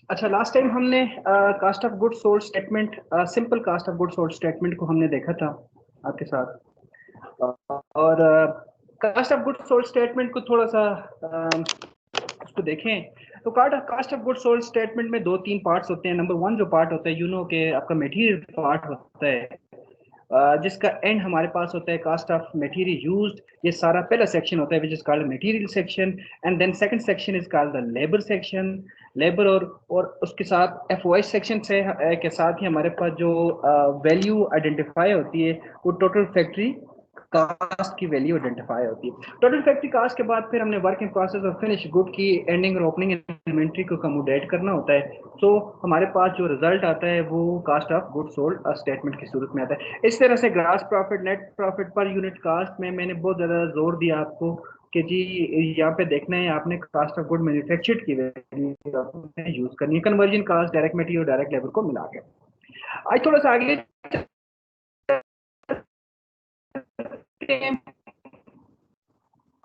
अच्छा, last time हमने cost of good sold statement, simple cost of good sold statement को हमने देखा था आपके साथ। और cost of good sold statement को थोड़ा सा उसको देखें तो cost of good sold statement में दो तीन पार्ट्स होते हैं। नंबर वन जो पार्ट होता है, के आपका मटेरियल पार्ट होता है, जिसका एंड हमारे पास होता है कास्ट ऑफ मटेरियल यूज्ड। ये सारा पहला सेक्शन होता है which is called material section, and then second section is called the labour section. Labour और उसके साथ एफओएस सेक्शन से के साथ ही हमारे पास जो वैल्यू आइडेंटिफाई होती है वो टोटल फैक्ट्री कास्ट की वैल्यू आइडेंटिफाई होती है। टोटल फैक्ट्री कास्ट के बाद फिर हमने वर्क इन प्रोसेस और फिनिश गुड की एंडिंग और ओपनिंग इन्वेंट्री को कमोडेट करना होता है। तो हमारे पास जो रिजल्ट आता है वो cost of good sold statement की सूरत में आता है। इस तरह से gross profit, net profit per unit cost में मैंने बहुत ज्यादा जोर दिया आपको कि जी यहाँ पे देखना है आपने कास्ट ऑफ गुड मैन्युफैक्चर्ड की वैल्यू यूज करनी है, conversion cost, direct material, direct labour को मिला के। आज थोड़ा सा आगे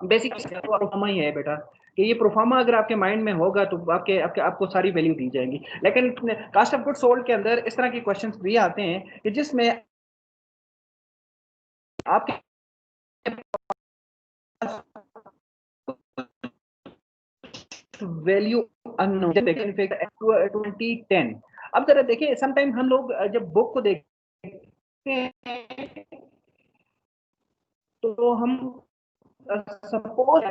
बेसिक प्रोफार्मा ही है बेटा, कि ये प्रोफार्मा अगर आपके माइंड में होगा तो आपके आपके आपको सारी वैल्यू दी जाएंगी। लेकिन कास्ट ऑफ गुड सोल्ड के अंदर इस तरह के क्वेश्चंस भी आते हैं कि जिसमें आपके वैल्यू अननोन। 2010, अब जरा देखिए, समटाइम हम लोग जब बुक को देखते हैं तो हम सपोज,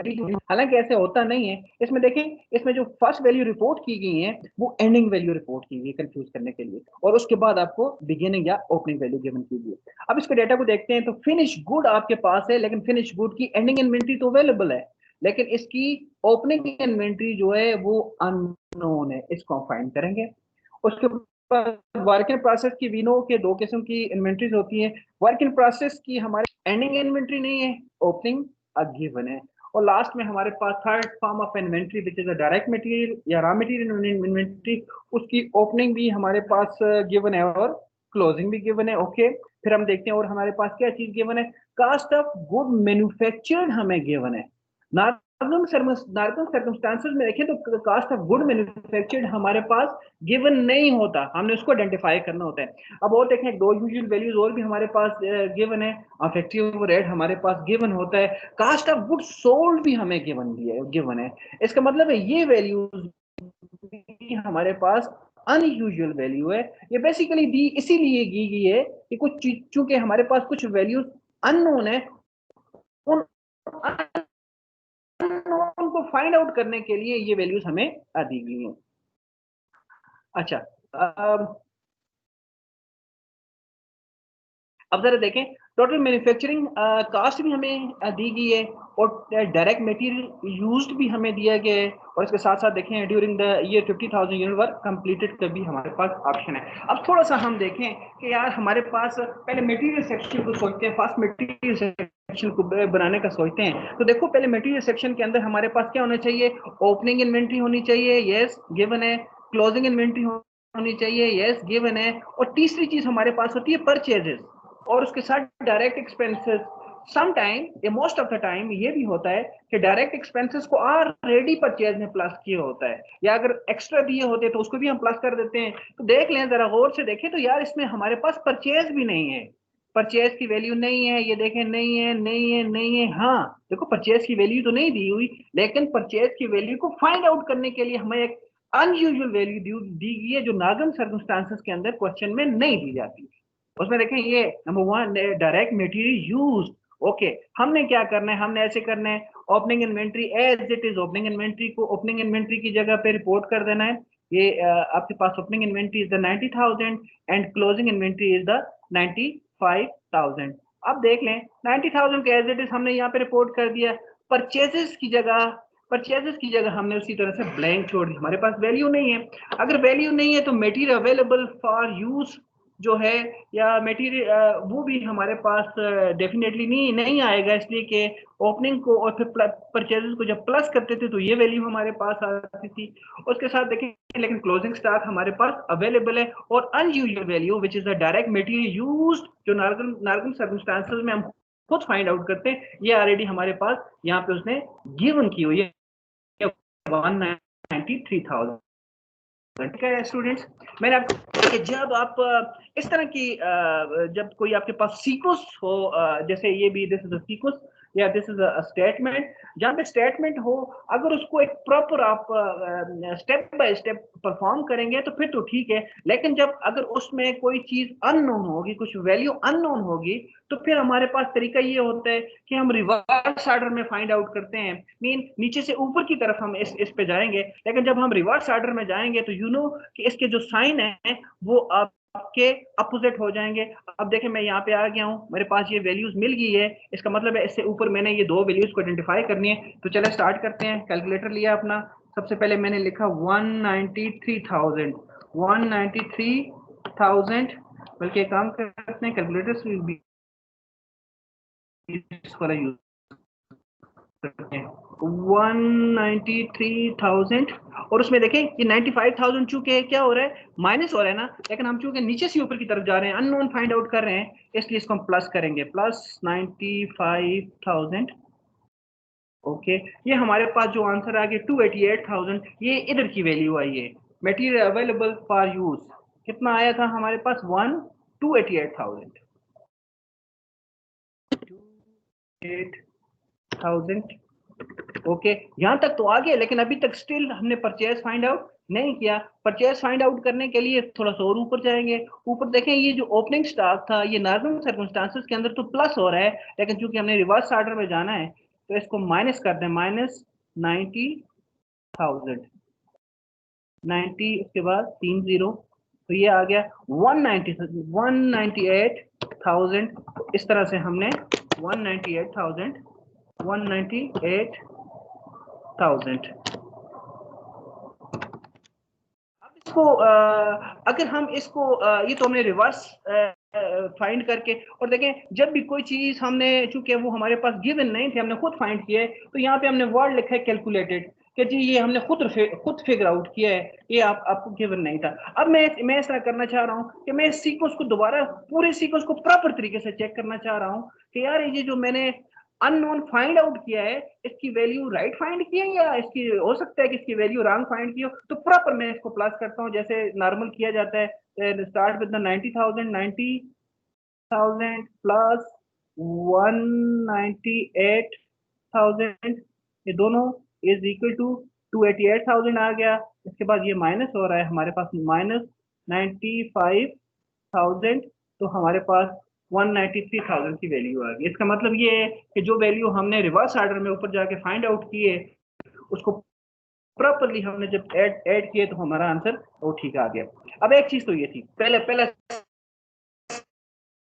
हालांकि ऐसे होता नहीं है, इसमें देखें, इसमें जो फर्स्ट वैल्यू रिपोर्ट की गई है वो एंडिंग वैल्यू रिपोर्ट की गई कंफ्यूज करने के लिए, और उसके बाद आपको बिगिनिंग या ओपनिंग वैल्यू गिवन की गई है। अब इसके डेटा को देखते हैं तो फिनिश गुड आपके पास है, लेकिन फिनिश गुड की एंडिंग इन्वेंट्री तो अवेलेबल है, लेकिन इसकी ओपनिंग इन्वेंट्री जो है वो अननोन है। इसको फाइंड करेंगे। उसके बाद वर्क इन प्रोसेस की विनो के दो किस्म की इन्वेंट्रीज होती है। वर्क इन प्रोसेस की हमारे एंडिंग इन्वेंट्री नहीं है, ओपनिंग गिवन है। और लास्ट में हमारे पास third form of inventory which is a direct material या रॉ मटेरियल इन्वेंट्री, उसकी ओपनिंग भी हमारे पास गिवन है और क्लोजिंग भी गिवन है। ओके, फिर हम देखते हैं और हमारे पास क्या चीज गिवन है, कास्ट ऑफ गुड मैन्युफैक्चर्ड हमें गिवन है। नार्मल सर्कमस्टांसेस में देखें तो कास्ट ऑफ गुड मैन्युफैक्चर्ड हमारे पास गिवन नहीं होता, हमने उसको आइडेंटिफाई करना होता है। अब और देखें, दो यूजुअल वैल्यूज और भी हमारे पास गिवन है। फैक्ट्री ओवरहेड हमारे पास गिवन होता है, कास्ट ऑफ गुड सोल्ड भी हमें गिवन है। इसका मतलब है ये वैल्यूज भी हमारे पास अनयूजुअल वैल्यू है। ये बेसिकली दी इसीलिए की गई है कि कुछ चूंकि हमारे पास कुछ वैल्यूज अननोन है, उन अननोन को फाइंड आउट करने के लिए ये वैल्यूज हमें दी गई हैं। अच्छा, अब जरा देखें, टोटल मैन्युफैक्चरिंग कास्ट भी हमें दी गई है, और डायरेक्ट मटेरियल यूज्ड भी हमें दिया गया है। और इसके साथ साथ देखें during the year 50,000 unit work completed का भी हमारे पास ऑप्शन है। अब थोड़ा सा हम देखें कि यार हमारे पास पहले मटेरियल सेक्शन को सोचते हैं, फर्स्ट मटेरियल सेक्शन को बनाने का सोचते हैं। तो देखो, पहले मटेरियल सेक्शन के अंदर हमारे पास क्या होना चाहिए, ओपनिंग इन्वेंट्री होनी चाहिए, यस गिवन है। क्लोजिंग इन्वेंट्री होनी चाहिए, यस गिवन है। और तीसरी चीज हमारे पास होती है परचेजेस, और उसके साथ डायरेक्ट एक्सपेंसेस। सम टाइम, ये मोस्ट ऑफ द टाइम ये भी होता है कि डायरेक्ट एक्सपेंसेस को ऑलरेडी परचेज में प्लस किया होता है, या अगर एक्स्ट्रा दिए होते तो उसको भी हम प्लस कर देते हैं। तो देख लें, जरा गौर से देखें तो यार इसमें हमारे पास परचेज भी नहीं है, परचेज की वैल्यू नहीं है। ये देखें, नहीं है, नहीं है, नहीं है। हाँ देखो, परचेज की वैल्यू तो नहीं दी हुई, लेकिन परचेज की वैल्यू को फाइंड आउट करने के लिए हमें एक अनयूजुअल वैल्यू दी गई है जो नागम सर्कमस्टांसेस के अंदर क्वेश्चन में नहीं दी जाती। उसमें देखें, ये number one, direct material use. Okay, हमने क्या करना है, हमने ऐसे करना है, opening inventory as it is, opening inventory को ओपनिंग इन्वेंट्री की जगह पे रिपोर्ट कर देना है। ये आपके पास opening inventory is the 90,000 and closing inventory is the 95,000। अब देख लें, 90,000 के एज इट इज हमने यहाँ पे रिपोर्ट कर दिया। परचेजेस की जगह हमने उसी तरह से ब्लैंक छोड़ दी, हमारे पास वैल्यू नहीं है। अगर वैल्यू नहीं है तो मटेरियल अवेलेबल फॉर यूज जो है, या मटेरियल वो भी हमारे पास डेफिनेटली नहीं आएगा, इसलिए कि ओपनिंग को और फिर परचेजेस को जब प्लस करते थे तो ये वैल्यू हमारे पास आती थी। उसके साथ देखें, लेकिन क्लोजिंग स्टॉक हमारे पास अवेलेबल है, और unusual value which is the direct material used जो नार्गन सर्कमस्टांसेस में हम खुद फाइंड आउट करते हैं, ये ऑलरेडी हमारे पास यहाँ पे उसने गिवन की हुई है 193,000। स्टूडेंट्स, मैंने आपको कि जब आप इस तरह की जब कोई आपके पास सीक्वेंस हो, जैसे ये भी दिस इज अ सीक्वेंस या दिस इज अ स्टेटमेंट, जहाँ पे स्टेटमेंट हो, अगर उसको एक प्रॉपर आप स्टेप बाय स्टेप परफॉर्म करेंगे तो फिर तो ठीक है, लेकिन जब अगर उसमें कोई चीज अननोन होगी, कुछ वैल्यू अननोन होगी, तो फिर हमारे पास तरीका ये होता है कि हम रिवर्स ऑर्डर में फाइंड आउट करते हैं। मीन नीचे से ऊपर की तरफ हम इस पे जाएंगे, लेकिन जब हम रिवर्स ऑर्डर में जाएंगे तो यू नो कि इसके जो साइन है वो आपके अपोजिट हो जाएंगे। अब देखें, मैं यहाँ पे आ गया हूँ, मेरे पास ये वैल्यूज मिल गई है, इसका मतलब है इससे ऊपर मैंने ये दो वैल्यूज को आइडेंटिफाई करनी है। तो चले स्टार्ट करते हैं। कैलकुलेटर लिया अपना, सबसे पहले मैंने लिखा 193,000, 193,000, बल्कि काम करते हैं कैलकुलेटर वाला यूज करते हैं। 193,000 और उसमें देखें कि 95,000 चूंकि क्या हो रहा है, माइनस हो रहा है ना, लेकिन हम चूंकि नीचे से ऊपर की तरफ जा रहे हैं, अननोन फाइंड आउट कर रहे हैं, इसलिए इसको हम प्लस करेंगे, प्लस 95,000। ओके, ये हमारे पास जो आंसर आ गया 288,000, ये इधर की वैल्यू आई है। मटेरियल अवेलेबल फॉर यूज कितना आया था हमारे पास? 288,000, 288,000। ओके, यहाँ तक तो आ गया, लेकिन अभी तक स्टिल हमने परचेज फाइंड आउट नहीं किया। परचेज फाइंड आउट करने के लिए थोड़ा सा और ऊपर जाएंगे। ऊपर देखें, ये जो ओपनिंग स्टॉक था ये नॉर्मल सर्कमस्टांसेस के अंदर तो प्लस हो रहा है, लेकिन चूंकि हमने रिवर्स ऑर्डर में जाना है तो इसको माइनस कर दें, माइनस 90,000, 90 उसके बाद 30, तो ये आ गया 198,000। इस तरह से हमने 198,000, 198,000। अब इसको अगर हम इसको ये तो हमने रिवर्स फाइंड करके, और देखें जब भी कोई चीज हमने, चूंकि वो हमारे पास गिवन नहीं थे, हमने खुद फाइंड किया है, तो यहाँ पे हमने वर्ड लिखा है कैलकुलेटेड, कि जी ये हमने खुद फिगर आउट किया है, ये आपको गिवन नहीं था। अब मैं ऐसा करना चाह रहा हूँ कि मैं इस सीक्वेंस को दोबारा, पूरे सीक्वेंस को प्रॉपर तरीके से चेक करना चाह रहा हूँ कि यार ये जो मैंने अननोन फाइंड आउट किया है, इसकी वैल्यू राइट फाइंड की है या इसकी हो सकता है कि इसकी वैल्यू रॉन्ग फाइंड की हो। तो प्रॉपर मैं इसको प्लस करता हूँ जैसे नॉर्मल किया जाता है। स्टार्ट विद द 90,000, 90,000 प्लस 198,000, ये दोनों इज इक्वल टू 288,000 आ गया। इसके बाद ये माइनस हो रहा है हमारे पास, माइनस 95,000, तो हमारे पास 193,000 की वैल्यू आ गई। इसका मतलब ये है कि जो वैल्यू हमने रिवर्स ऑर्डर में ऊपर जाके फाइंड आउट की है, उसको प्रॉपरली हमने जब ऐड किए तो हमारा आंसर वो ठीक आ गया। अब एक चीज तो ये थी,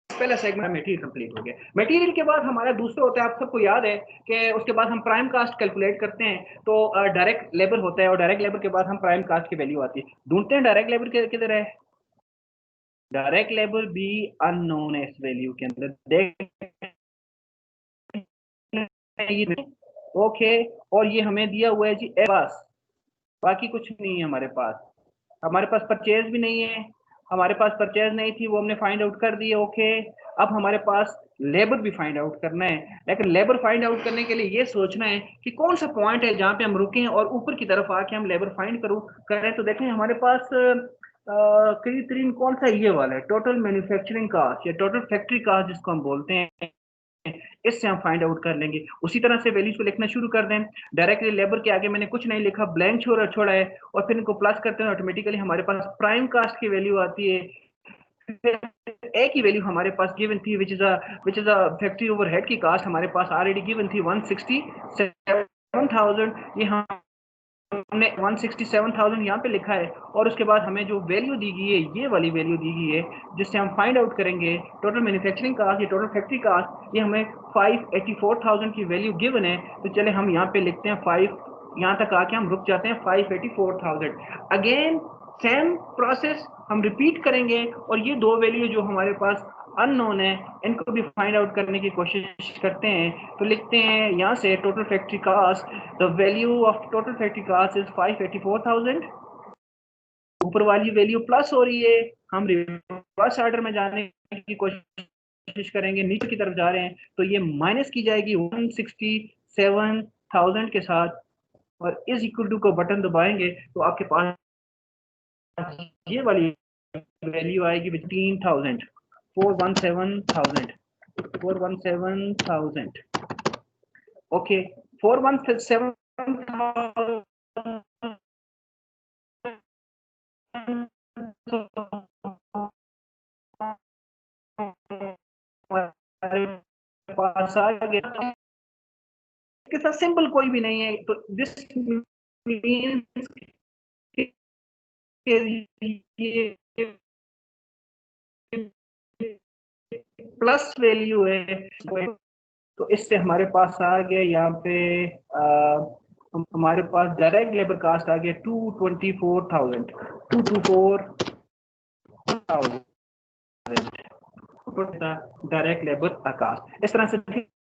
पहला सेगमेंट मटेरियल कंप्लीट हो गया। मटेरियल के बाद हमारा दूसरा होता है, आप सबको याद है कि उसके बाद हम प्राइम कास्ट कैलकुलेट करते हैं, तो डायरेक्ट लेबर होता है, और डायरेक्ट लेबर के बाद हम प्राइम कास्ट की वैल्यू आती है। ढूंढते हैं डायरेक्ट लेबर किधर है। डायरेक्ट लेबर भी अननोन है इस वैल्यू के अंदर, देख। ओके, और ये हमें दिया हुआ है जी बस, बाकी कुछ नहीं है हमारे पास। हमारे पास परचेज भी नहीं है, हमारे पास परचेज नहीं थी, वो हमने फाइंड आउट कर दी है। ओके, अब हमारे पास लेबर भी फाइंड आउट करना है, लेकिन लेबर फाइंड आउट करने के लिए ये सोचना है कि कौन सा पॉइंट है जहाँ पे हम रुके हैं और ऊपर की तरफ आके हम लेबर फाइंड करें। तो देखें हमारे पास करीब तरीन कौन सा ये वाला है, टोटल मैन्युफैक्चरिंग कास्ट या टोटल फैक्ट्री कास्ट जिसको हम बोलते हैं, इससे हम फाइंड आउट कर लेंगे। उसी तरह से वैल्यूज को लिखना शुरू कर दें। डायरेक्टली लेबर के आगे मैंने कुछ नहीं लिखा, ब्लैंक छोड़ा है, और फिर इनको प्लस करते हैं, ऑटोमेटिकली हमारे पास प्राइम कास्ट की वैल्यू आती है। एक ही वैल्यू हमारे पास गिवन थी, विच इज अ फैक्ट्री ओवरहेड की कास्ट हमारे पास ऑलरेडी गिवन थी 167,000। ये हमने 167,000 यहाँ पे लिखा है, और उसके बाद हमें जो वैल्यू दी गई है, ये वाली वैल्यू दी गई है, जिससे हम फाइंड आउट करेंगे टोटल मैन्युफैक्चरिंग कास्ट या टोटल फैक्ट्री कास्ट। ये हमें 584,000 की वैल्यू गिवन है, तो चले हम यहाँ पे लिखते हैं 5, यहाँ तक आके हम रुक जाते हैं 584,000। अगेन सेम प्रोसेस हम रिपीट करेंगे, और ये दो वैल्यू जो हमारे पास अननोन है, इनको भी फाइंड आउट करने की कोशिश करते हैं। तो लिखते हैं यहाँ से total factory cost, the value of total factory cost is 584,000। ऊपर वाली वैल्यू प्लस हो रही है, हम रिवर्स ऑर्डर में जाने की कोशिश करेंगे, नीचे की तरफ जा रहे हैं तो ये माइनस की जाएगी 167,000 के साथ, और इज इक्वल टू को बटन दबाएंगे तो आपके पास ये वाली वैल्यू आएगी 15,000, 417,000, ओके 417,000 पास आ गया, इसके साथ सिंपल कोई भी नहीं है, तो दिस मीन्स ये प्लस वैल्यू है, तो इससे हमारे पास आ गया यहाँ पे हमारे पास डायरेक्ट लेबर कास्ट आ गया 224,000, 224,000 डायरेक्ट लेबर कास्ट। इस तरह से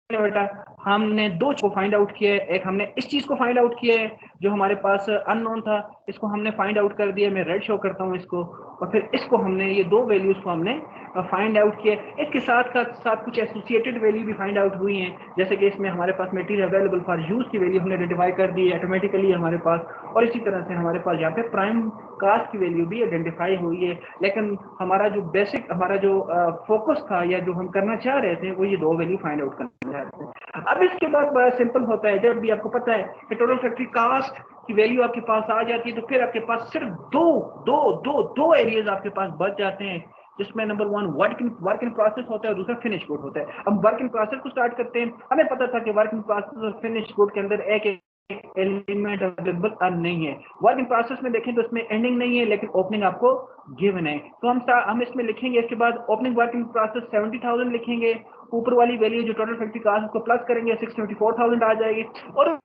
बेटा हमने दो को फाइंड आउट किया है, एक हमने इस चीज को फाइंड आउट किया है जो हमारे पास अननोन था, इसको हमने फाइंड आउट कर दिया, मैं रेड शो करता हूँ इसको, और फिर इसको हमने ये दो वैल्यूज को हमने फाइंड आउट किया। इसके साथ कुछ एसोसिएटेड वैल्यू भी फाइंड आउट हुई हैं, जैसे कि इसमें हमारे पास मटेरियल अवेलेबल फॉर यूज की वैल्यू हमने आइडेंटिफाई कर दी है ऑटोमेटिकली हमारे पास, और इसी तरह से हमारे पास यहाँ पे प्राइम कास्ट की वैल्यू भी आइडेंटिफाई हुई है। लेकिन हमारा जो बेसिक हमारा जो फोकस था या जो हम करना चाह रहे थे वो ये दो वैल्यू फाइंड आउट करना चाह रहे थे। अब इसके बाद बड़ा सिंपल होता है, जब भी आपको पता है कि टोटल फैक्ट्री कास्ट की वैल्यू आपके पास आ जाती है, तो फिर आपके पास सिर्फ दो एरियाज आपके पास बच जाते हैं, जिसमें number one work in process होता है और दूसरा फिनिश गुड होता है। अब वर्क इन प्रोसेस को स्टार्ट करते हैं। हमें पता था कि वर्क इन प्रोसेस और फिनिश गुड के अंदर एक एलिमेंट अवेलेबल नहीं है। वर्क इन प्रोसेस में देखें तो इसमें एंडिंग नहीं है, लेकिन ओपनिंग आपको गिवन है, तो हम इसमें लिखेंगे, इसके बाद ओपनिंग वर्क इन प्रोसेस 70,000 लिखेंगे, ऊपर वाली वैल्यू जो टोटल फैक्ट्री कास्ट उसको प्लस करेंगे 624,000 आ जाएगी, और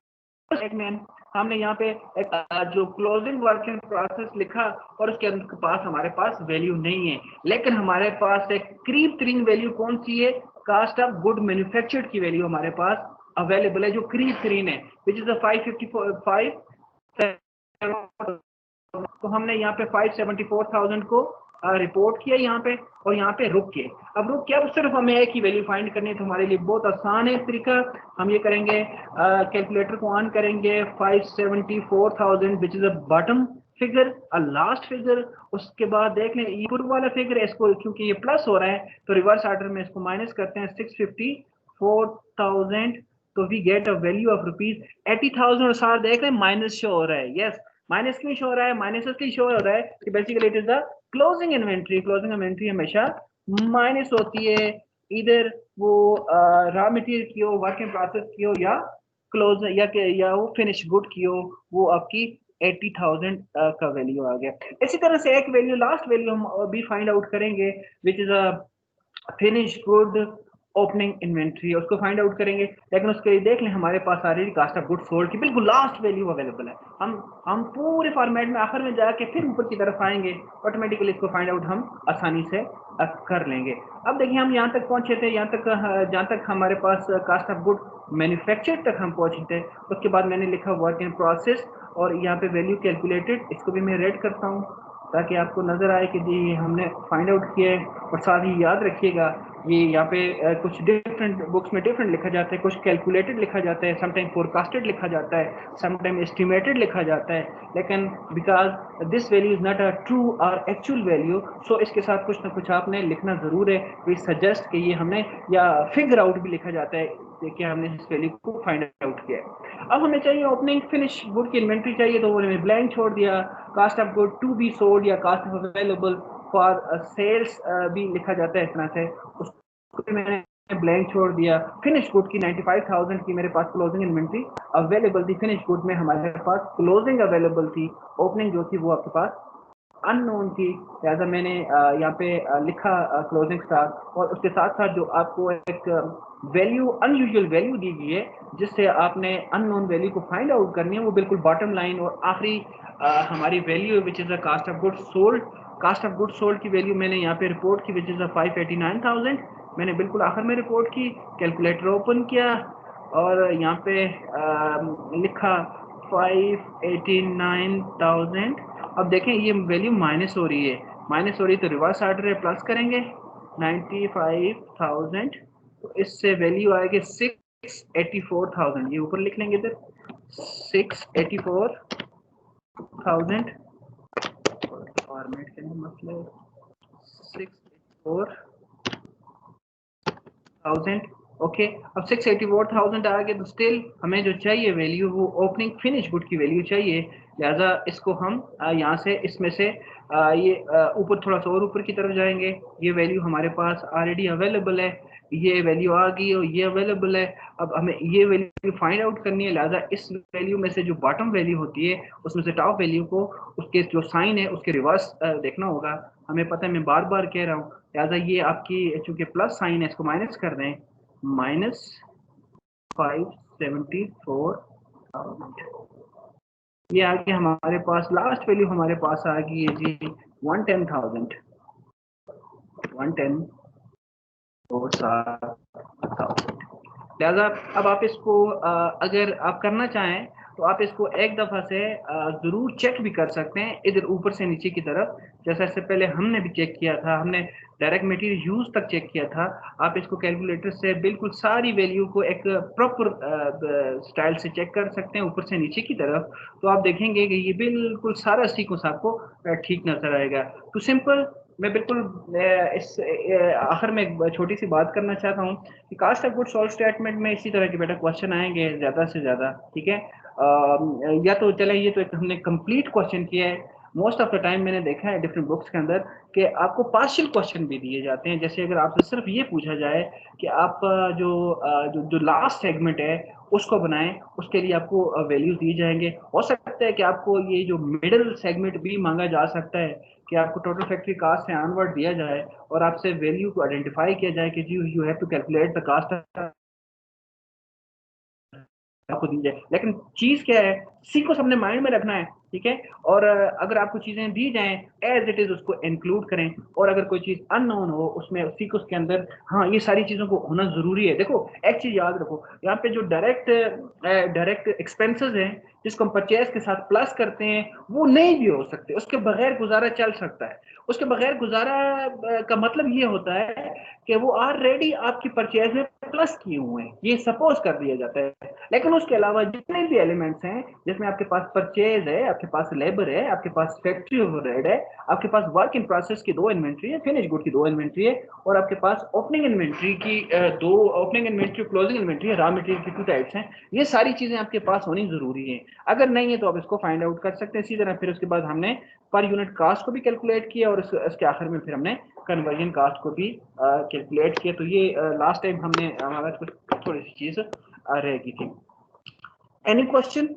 हमने यहाँ पे एक जो क्लोजिंग वर्क इन प्रोसेस लिखा और उसके पास हमारे पास वैल्यू नहीं है, लेकिन हमारे पास एक करीब तरीन वैल्यू कौन सी है, कास्ट ऑफ गुड मैन्युफैक्चर्ड की वैल्यू हमारे पास अवेलेबल है, जो करीब तरीन है, विच इज 555। तो हमने यहाँ पे 574,000 को रिपोर्ट किया यहाँ पे, और यहाँ पे रुक के अब रुक के अब सिर्फ हमें एक ही वैल्यू फाइंड करनी है, तो हमारे लिए बहुत आसान है तरीका। हम ये करेंगे, कैलकुलेटर को ऑन करेंगे, 574,000 विच is a bottom figure, last figure, उसके बाद देख लें ये पूर्व वाला फिगर है, इसको क्योंकि ये प्लस हो रहा है तो रिवर्स ऑर्डर में इसको माइनस करते हैं, 654,000, तो we get a value of ₹80,000, और साथ देख रहे हैं माइनस शो हो रहा है, यस माइनस क्यों शो हो रहा है, माइनस इसलिए शो हो रहा है कि basically it is the closing inventory हमेशा माइनस होती है, इधर वो रॉ मटेरियल की हो, वर्क इन प्रोसेस की हो, या क्लोज या वो फिनिश गुड की हो, वो आपकी 80,000 का वैल्यू आ गया। इसी तरह से एक वैल्यू लास्ट वैल्यू हम अभी फाइंड आउट करेंगे, विच is a finish good opening inventory, उसको फाइंड आउट करेंगे, लेकिन उसके लिए देख लें हमारे पास सारी कास्ट ऑफ गुड सोल्ड की बिल्कुल लास्ट वैल्यू अवेलेबल है। हम पूरे फॉर्मेट में आखिर में जाके फिर ऊपर की तरफ आएंगे, ऑटोमेटिकली इसको फाइंड आउट हम आसानी से कर लेंगे। अब देखिए हम यहाँ तक पहुंचे थे, जहाँ तक हमारे पास कास्ट ऑफ गुड मैन्युफैक्चर तक हम पहुंचे थे, उसके बाद मैंने लिखा वर्क इन प्रोसेस, और यहाँ पे वैल्यू कैलकुलेटेड, इसको भी मैं रेड करता हूँ ताकि आपको नजर आए कि जी हमने फाइंड आउट किया है। और साथ ही याद रखिएगा ये यहाँ पे कुछ डिफरेंट बुक्स में डिफरेंट लिखा जाता है, कुछ कैलकुलेटेड लिखा जाता है, समटाइम फोरकास्टेड लिखा जाता है, समटाइम एस्टिमेटेड लिखा जाता है, लेकिन because this value is not a true और एक्चुअल वैल्यू, सो इसके साथ कुछ ना कुछ आपने लिखना जरूर है। वी सजेस्ट कि ये हमने या फिगर आउट भी लिखा जाता है कि हमने इस वैल्यू को फाइंड आउट किया है। अब हमें चाहिए ओपनिंग फिनिश गुड की इन्वेंट्री चाहिए, तो वो मैंने ब्लैंक छोड़ दिया, cost of good to be sold या cost of available for sales भी लिखा जाता है इस तरह से, उसको मैंने ब्लैंक छोड़ दिया। फिनिश गुड की 95,000 की मेरे पास क्लोजिंग इन्वेंट्री अवेलेबल थी, फिनिश गुड में हमारे पास क्लोजिंग अवेलेबल थी, ओपनिंग जो थी वो आपके पास अननोन थी, लिहाजा मैंने यहाँ पे लिखा क्लोजिंग स्टॉक, और उसके साथ साथ जो आपको एक वैल्यू अनयूजुअल वैल्यू दी गई है जिससे आपने अननोन वैल्यू को फाइंड आउट करनी है, वो बिल्कुल बॉटम लाइन और आखिरी हमारी value which is the cost of good sold. Cost of good sold की वैल्यू मैंने यहाँ पे रिपोर्ट की, विच इज 589,000, मैंने बिल्कुल आखिर में रिपोर्ट की, कैलकुलेटर ओपन किया और यहाँ पे लिखा 589,000। अब देखें ये वैल्यू माइनस हो रही है, तो रिवर्स ऑर्डर है, प्लस करेंगे 95,000, तो इससे वैल्यू आएगी 684,000, ये ऊपर लिख लेंगे इधर 684,000, फॉर्मेट के मसले 684,000 ओके। अब 684,000 आ गए तो स्टिल हमें जो चाहिए वैल्यू वो ओपनिंग फिनिश गुड की वैल्यू चाहिए, लिहाजा इसको हम यहाँ से इसमें से ये ऊपर थोड़ा सा और ऊपर की तरफ जाएंगे। ये वैल्यू हमारे पास ऑलरेडी अवेलेबल है, ये वैल्यू आ गई और ये अवेलेबल है। अब हमें ये वैल्यू फाइंड आउट करनी है, लिहाजा इस वैल्यू में से जो बॉटम वैल्यू होती है उसमें से टॉप वैल्यू को उसके जो साइन है उसके रिवर्स देखना होगा। हमें पता है, मैं बार बार कह रहा हूँ, लिहाजा ये आपकी चूंकि प्लस साइन है इसको माइनस कर दें, -574,000। ये आगे हमारे पास लास्ट वैल्यू हमारे पास आ गई है जी 110,000, 110 और 7,000। लिहाजा अब आप इसको अगर आप करना चाहें तो आप इसको एक दफ़ा से ज़रूर चेक भी कर सकते हैं इधर ऊपर से नीचे की तरफ, जैसा इससे पहले हमने भी चेक किया था, हमने डायरेक्ट मटेरियल यूज तक चेक किया था। आप इसको कैलकुलेटर से बिल्कुल सारी वैल्यू को एक प्रॉपर स्टाइल से चेक कर सकते हैं ऊपर से नीचे की तरफ, तो आप देखेंगे कि ये बिल्कुल सारा सीक्वेंस आपको ठीक नजर आएगा। तो सिंपल मैं बिल्कुल इस आखिर में एक छोटी सी बात करना चाहता हूँ कि cost of good sold statement में इसी तरह के बेटा क्वेश्चन आएंगे ज्यादा से ज्यादा, ठीक है। या तो चले ये तो एक हमने कंप्लीट क्वेश्चन किया है, मोस्ट ऑफ द टाइम मैंने देखा है डिफरेंट बुक्स के अंदर कि आपको पार्शियल क्वेश्चन भी दिए जाते हैं। जैसे अगर आपसे सिर्फ ये पूछा जाए कि आप जो लास्ट सेगमेंट है उसको बनाएं, उसके लिए आपको वैल्यूज दिए जाएंगे। हो सकता है कि आपको ये जो मिडिल सेगमेंट भी मांगा जा सकता है कि आपको टोटल फैक्ट्री कास्ट से ऑनवर्ड दिया जाए और आपसे वैल्यू को आइडेंटिफाई किया जाए कि जी you have to calculate the cost आपको दी जाए। लेकिन चीज क्या है, सीक्वेंस अपने माइंड में रखना है, ठीक है। और अगर आपको चीजें दी जाएं एज इट इज उसको इंक्लूड करें, और अगर कोई चीज अननोन हो उसमें सीक्वेंस के अंदर हाँ ये सारी चीजों को होना जरूरी है। देखो एक चीज याद रखो, यहाँ पे जो डायरेक्ट एक्सपेंसेस हैं जिसको हम परचेज के साथ प्लस करते हैं वो नहीं भी हो सकते, उसके बगैर गुजारा चल सकता है। उसके बगैर गुजारा का मतलब ये होता है कि वो ऑलरेडी आपकी परचेज में प्लस किए हुए हैं, ये सपोज कर दिया जाता है। लेकिन उसके अलावा जितने भी एलिमेंट्स हैं जिसमें आपके पास परचेज है, आपके पास लेबर है, आपके पास फैक्ट्री ओवरहेड है, आपके पास वर्क इन प्रोसेस की 2 इन्वेंट्री है, फिनिश गुड की 2 इन्वेंट्री है, और आपके पास ओपनिंग इन्वेंट्री की 2 ओपनिंग इन्वेंट्री, क्लोजिंग इन्वेंट्री है, रॉ मटेरियल की 2 टाइप्स हैं। ये सारी चीजें आपके पास होनी जरूरी है। अगर नहीं है तो आप इसको फाइंड आउट कर सकते हैं इसी तरह। फिर उसके बाद हमने पर यूनिट कास्ट को भी कैलकुलेट किया और इसके आखिर में फिर हमने कन्वर्जन कास्ट को भी कैलकुलेट किया। तो ये लास्ट टाइम हमने हमारा कुछ थोड़ी सी चीज रहेगी थी। Any question?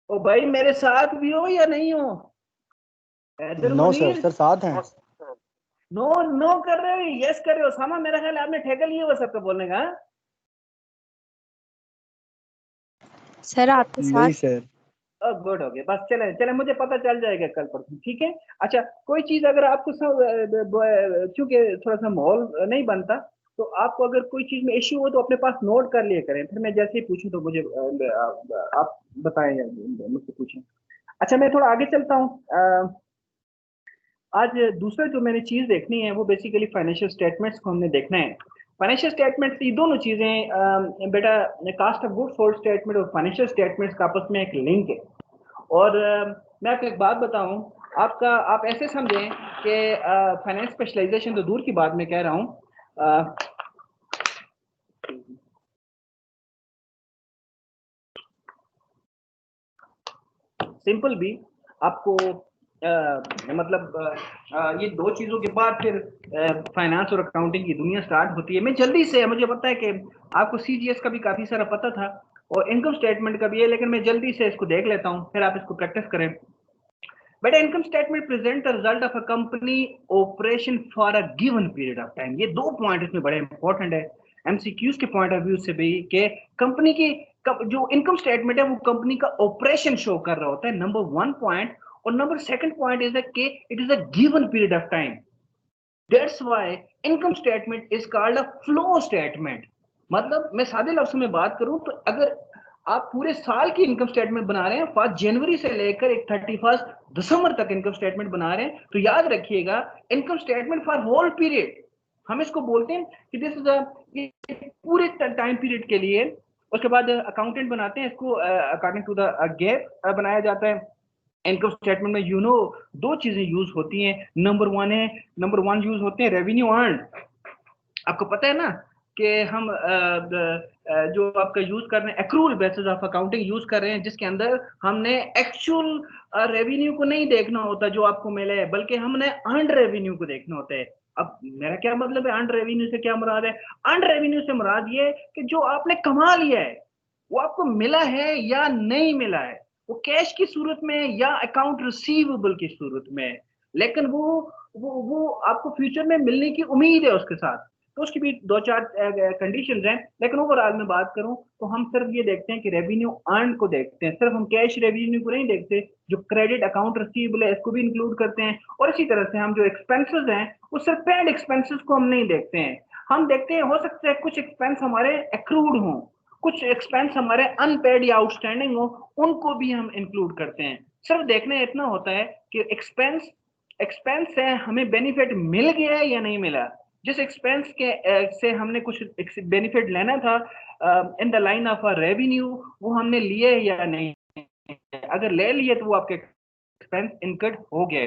ओ भाई मेरे साथ भी हो या नहीं हो? नो सर, सर साथ हैं। नो नो कर रहे हो, यस कर रहे हो? सामा मेरा ख्याल आपने ठेका लिया हुआ सबका बोलने का। सर आपके साथ नहीं सर। गुड हो गया, बस चले चले, मुझे पता चल जाएगा कल परसों, ठीक है। अच्छा कोई चीज अगर आपको चूंकि थोड़ा सा माहौल नहीं बनता तो आपको अगर कोई चीज में इश्यू हो तो अपने पास नोट कर लिया करें, फिर मैं जैसे ही पूछूं तो मुझे आप बताएं या मुझसे पूछें। अच्छा मैं थोड़ा आगे चलता हूँ। आज दूसरा जो मैंने चीज देखनी है वो बेसिकली फाइनेंशियल स्टेटमेंट्स को हमने देखना है। फाइनेंशियल स्टेटमेंट्स ये दोनों चीजें बेटा, cost of good sold statement और फाइनेंशियल स्टेटमेंट्स का आपस में एक लिंक है। और मैं आपको एक बात बताऊं, आप ऐसे समझें कि फाइनेंस स्पेशलाइजेशन तो दूर की बात मैं कह रहा हूं, सिंपल भी आपको मतलब ये दो चीजों के बाद फिर फाइनेंस और अकाउंटिंग की दुनिया स्टार्ट होती है। मैं जल्दी से, मुझे पता है कि आपको सीजीएस का भी काफी सारा पता था और इनकम स्टेटमेंट का भी है, लेकिन मैं जल्दी से इसको देख लेता हूं फिर आप इसको प्रैक्टिस करें। बेटा income statement present the result of a company operation for a given period of time. ये 2 पॉइंट इसमें बड़े इंपॉर्टेंट है एमसीक्यूज के पॉइंट ऑफ व्यू से भी, कि कंपनी की जो इनकम स्टेटमेंट है वो कंपनी का ऑपरेशन शो कर रहा होता है, नंबर 1 पॉइंट। और number 2 point is that it is a given period of time. That's why income statement is called a flow statement. मतलब मैं सादे लफ्जों में बात करूं तो अगर आप पूरे साल की इनकम स्टेटमेंट बना रहे हैं, 1 जनवरी से लेकर एक 31 दिसंबर तक इनकम स्टेटमेंट बना रहे हैं, तो याद रखिएगा income statement for whole period, हम इसको बोलते हैं कि दिस इज पूरे टाइम पीरियड के लिए उसके बाद अकाउंटेंट बनाते हैं इसको अकॉर्डिंग टू द गैप बनाया जाता है। इनकम स्टेटमेंट में दो चीजें यूज होती हैं। नंबर वन यूज होते हैं रेवेन्यू अर्न। आपको पता है ना कि हम जो आपका यूज कर रहे हैं accrual basis of accounting use कर रहे हैं, जिसके अंदर हमने एक्चुअल रेवेन्यू को नहीं देखना होता जो आपको मिले, बल्कि हमने अर्न रेवेन्यू को देखना होता है। अब मेरा क्या मतलब है अर्न रेवेन्यू से, क्या मुराद है? अर्न रेवेन्यू से मुराद ये कि जो आपने कमा लिया है वो आपको मिला है या नहीं मिला है, वो कैश की सूरत में या अकाउंट रिसीवेबल की सूरत में, लेकिन वो आपको फ्यूचर में मिलने की उम्मीद है उसके साथ। तो उसकी भी दो चार कंडीशंस हैं, लेकिन ओवरऑल में बात करूं तो हम सिर्फ ये देखते हैं कि रेवेन्यू अर्न को देखते हैं, सिर्फ हम कैश रेवेन्यू को नहीं देखते, जो क्रेडिट अकाउंट रिसीवेबल है इसको भी इंक्लूड करते हैं। और इसी तरह से हम जो एक्सपेंसेस हैं वो सिर्फ पेड एक्सपेंसेस को हम नहीं देखते हैं, हम देखते हैं हो सकता है कुछ एक्सपेंस हमारे एक्रूड हों, कुछ एक्सपेंस हमारे अनपेड या आउटस्टैंडिंग हो, उनको भी हम इंक्लूड करते हैं। सिर्फ देखना इतना होता है कि एक्सपेंस है हमें बेनिफिट मिल गया है या नहीं मिला, जिस एक्सपेंस के से हमने कुछ बेनिफिट लेना था in the line of revenue, वो हमने लिए या नहीं, अगर ले लिए तो वो आपके एक्सपेंस इनकर्ड हो गए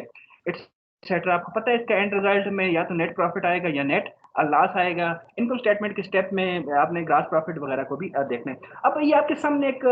एक्सेट्रा। आपको पता है इसका एंड रिजल्ट में या तो नेट प्रॉफिट आएगा या नेट लॉस आएगा। इनकम स्टेटमेंट के स्टेप में आपने ग्रॉस प्रॉफिट वगैरह को भी देखना है। अब ये आपके सामने एक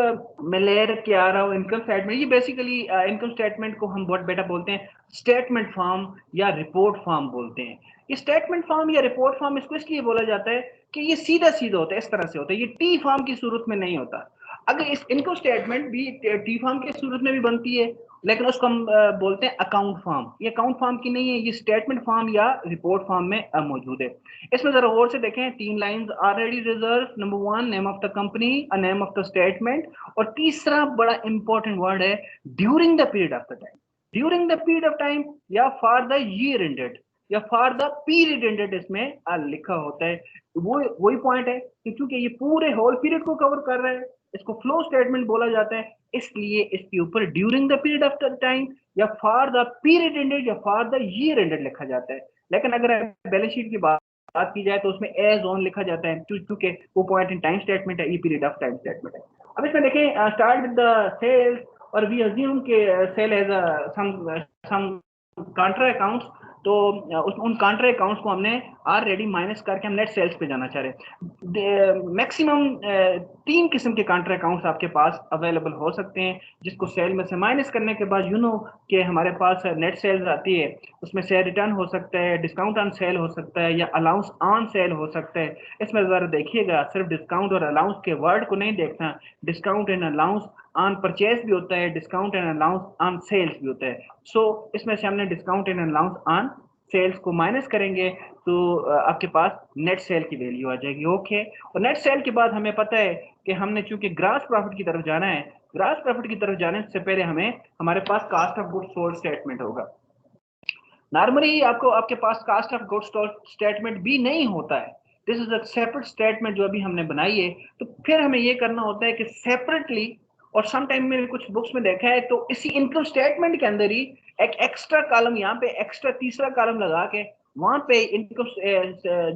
मैं लेयर के आ रहा हूँ इनकम स्टेटमेंट। ये बेसिकली इनकम स्टेटमेंट को हम बहुत बेटा बोलते हैं स्टेटमेंट फॉर्म या रिपोर्ट फॉर्म बोलते हैं। ये स्टेटमेंट फॉर्म या रिपोर्ट फॉर्म इसको इसलिए बोला जाता है कि ये सीधा सीधा होता है, इस तरह से होता है, ये टी फॉर्म की सूरत में नहीं होता। अगर इस इनकम स्टेटमेंट भी टी फॉर्म की सूरत में भी बनती है, लेकिन उसको हम बोलते हैं अकाउंट फॉर्म। ये अकाउंट फॉर्म की नहीं है, ये स्टेटमेंट फॉर्म या रिपोर्ट फॉर्म में मौजूद है। इसमें जरा गौर से देखें, 3 lines already reserve. Number 1 name of the company, a name of the statement, और तीसरा बड़ा इंपॉर्टेंट वर्ड है during the period of the time. During the period of time या फॉर द ईयर एंडेड या फॉर द पीरियड एंडेड इसमें लिखा होता है। वो वही पॉइंट है कि क्योंकि ये पूरे होल पीरियड को कवर कर रहा है, इसको फ्लो स्टेटमेंट बोला जाता है, इसलिए इसके ऊपर during the period of the time या फॉर द पीरियड एंडेड या फॉर द ईयर एंडेड लिखा जाता है। लेकिन अगर बैलेंस शीट की बात की जाए तो उसमें एज ऑन लिखा जाता है, क्योंकि वो पॉइंट इन टाइम स्टेटमेंट है, ये पीरियड ऑफ टाइम स्टेटमेंट है। अब इसमें देखें स्टार्ट विद द सेल्स, और वी अज्यूम के सेल एज सम कॉन्ट्रा अकाउंट्स, तो उन कॉन्ट्रा अकाउंट्स को हमने ऑलरेडी माइनस करके हम नेट सेल्स पे जाना चाह रहे हैं। मैक्सिमम 3 किस्म के कॉन्ट्रा अकाउंट्स आपके पास अवेलेबल हो सकते हैं, जिसको सेल में से माइनस करने के बाद कि हमारे पास नेट सेल्स आती है। उसमें से रिटर्न हो सकता है, डिस्काउंट ऑन सेल हो सकता है, या अलाउंस ऑन सेल हो सकता है। इसमें जरा देखिएगा, सिर्फ डिस्काउंट और अलाउंस के वर्ड को नहीं देखना, discount and allowance on purchase भी होता है, discount and allowance on sales भी होता है। सो इसमें से हमने discount and allowance on sales को माइनस करेंगे तो आपके पास नेट सेल की वैल्यू आ जाएगी। ओके, और नेट सेल के बाद हमें पता है कि हमने चूंकि ग्रॉस प्रॉफिट की तरफ जाना है, ग्रॉस प्रॉफिट की तरफ जाने से पहले हमारे पास cost of goods sold statement होगा। नॉर्मली आपके पास cost of goods sold statement भी नहीं होता है, this is a separate statement जो अभी हमने बनाई है। तो फिर हमें ये करना होता है कि सेपरेटली, और सम टाइम में कुछ बुक्स में देखा है तो इसी इनकम स्टेटमेंट के अंदर ही एक एक्स्ट्रा कॉलम, यहाँ पे एक्स्ट्रा तीसरा कॉलम लगा के वहां पे इनकम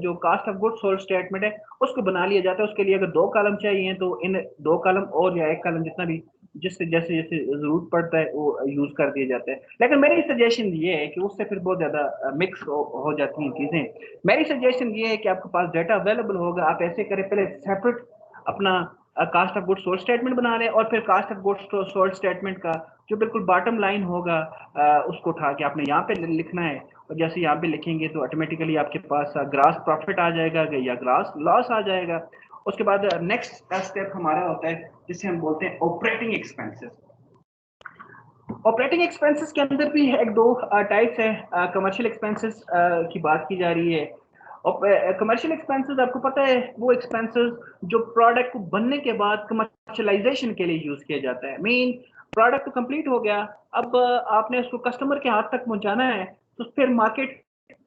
जो cost of goods sold statement है उसको बना लिया जाता है। उसके लिए अगर 2 कॉलम चाहिए तो इन 2 कॉलम और या 1 कॉलम जितना भी जिससे जैसे जैसे जरूरत पड़ता है वो यूज कर दिए जाते हैं। लेकिन मेरी सजेशन ये है कि उससे फिर बहुत ज्यादा मिक्स हो जाती हैं चीजें। मेरी सजेशन ये है कि आपके पास डाटा अवेलेबल होगा, आप ऐसे करें, पहले सेपरेट अपना cost of goods sold statement बना लें, और फिर cost of goods sold statement का जो बिल्कुल बॉटम लाइन होगा उसको उठा के आपने यहाँ पे लिखना है, और जैसे यहाँ पे लिखेंगे तो ऑटोमेटिकली आपके पास ग्रॉस प्रॉफिट आ जाएगा या ग्रॉस लॉस आ जाएगा। उसके बाद नेक्स्ट स्टेप हमारा होता है जिसे हम बोलते हैं ऑपरेटिंग एक्सपेंसेस। ऑपरेटिंग एक्सपेंसेस के अंदर भी एक 2 टाइप्स है। कमर्शियल एक्सपेंसेस की बात की जा रही है। कमर्शियल एक्सपेंसेस आपको पता है वो एक्सपेंसेस जो प्रोडक्ट को बनने के बाद कमर्शियलाइजेशन के लिए यूज किया जाता है। मीन प्रोडक्ट तो कंप्लीट हो गया, अब आपने उसको कस्टमर के हाथ तक पहुंचाना है, तो फिर मार्केट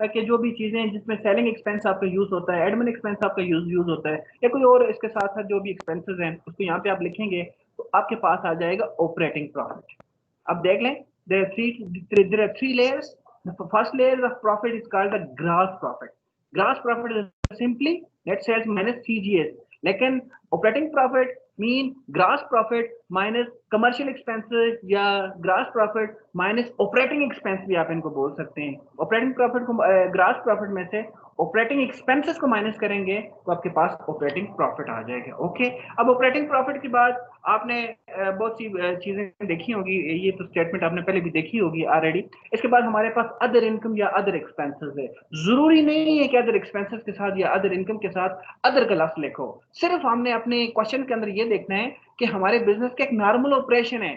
के जो भी चीजें जिसमें सेलिंग एक्सपेंस आपका यूज होता है, एडमिन एक्सपेंस आपका यूज होता है, या कोई और इसके साथ साथ जो भी एक्सपेंसेस हैं उसको यहाँ पे आप लिखेंगे तो आपके पास आ जाएगा ऑपरेटिंग प्रॉफिट। अब देख लें, there are three layers. The first layer of profit is called the gross profit. Gross profit is simply net sales minus CGS. लेकिन operating profit mean gross profit minus commercial expenses या gross profit minus operating expense भी आप इनको बोल सकते हैं। Operating profit को gross profit में से ऑपरेटिंग एक्सपेंसेस को माइनस करेंगे तो आपके पास ऑपरेटिंग प्रॉफिट आ जाएगा। ओके, अब ऑपरेटिंग प्रॉफिट के बाद आपने बहुत सी चीजें देखी होगी, ये तो स्टेटमेंट आपने पहले भी देखी होगी ऑलरेडी। इसके बाद हमारे पास अदर इनकम या अदर एक्सपेंसेस है। जरूरी नहीं है कि अदर एक्सपेंसेस के साथ या अदर इनकम के साथ अदर का लफ्ज लिखो, सिर्फ हमने अपने क्वेश्चन के अंदर ये देखना है कि हमारे बिजनेस का एक नॉर्मल ऑपरेशन है।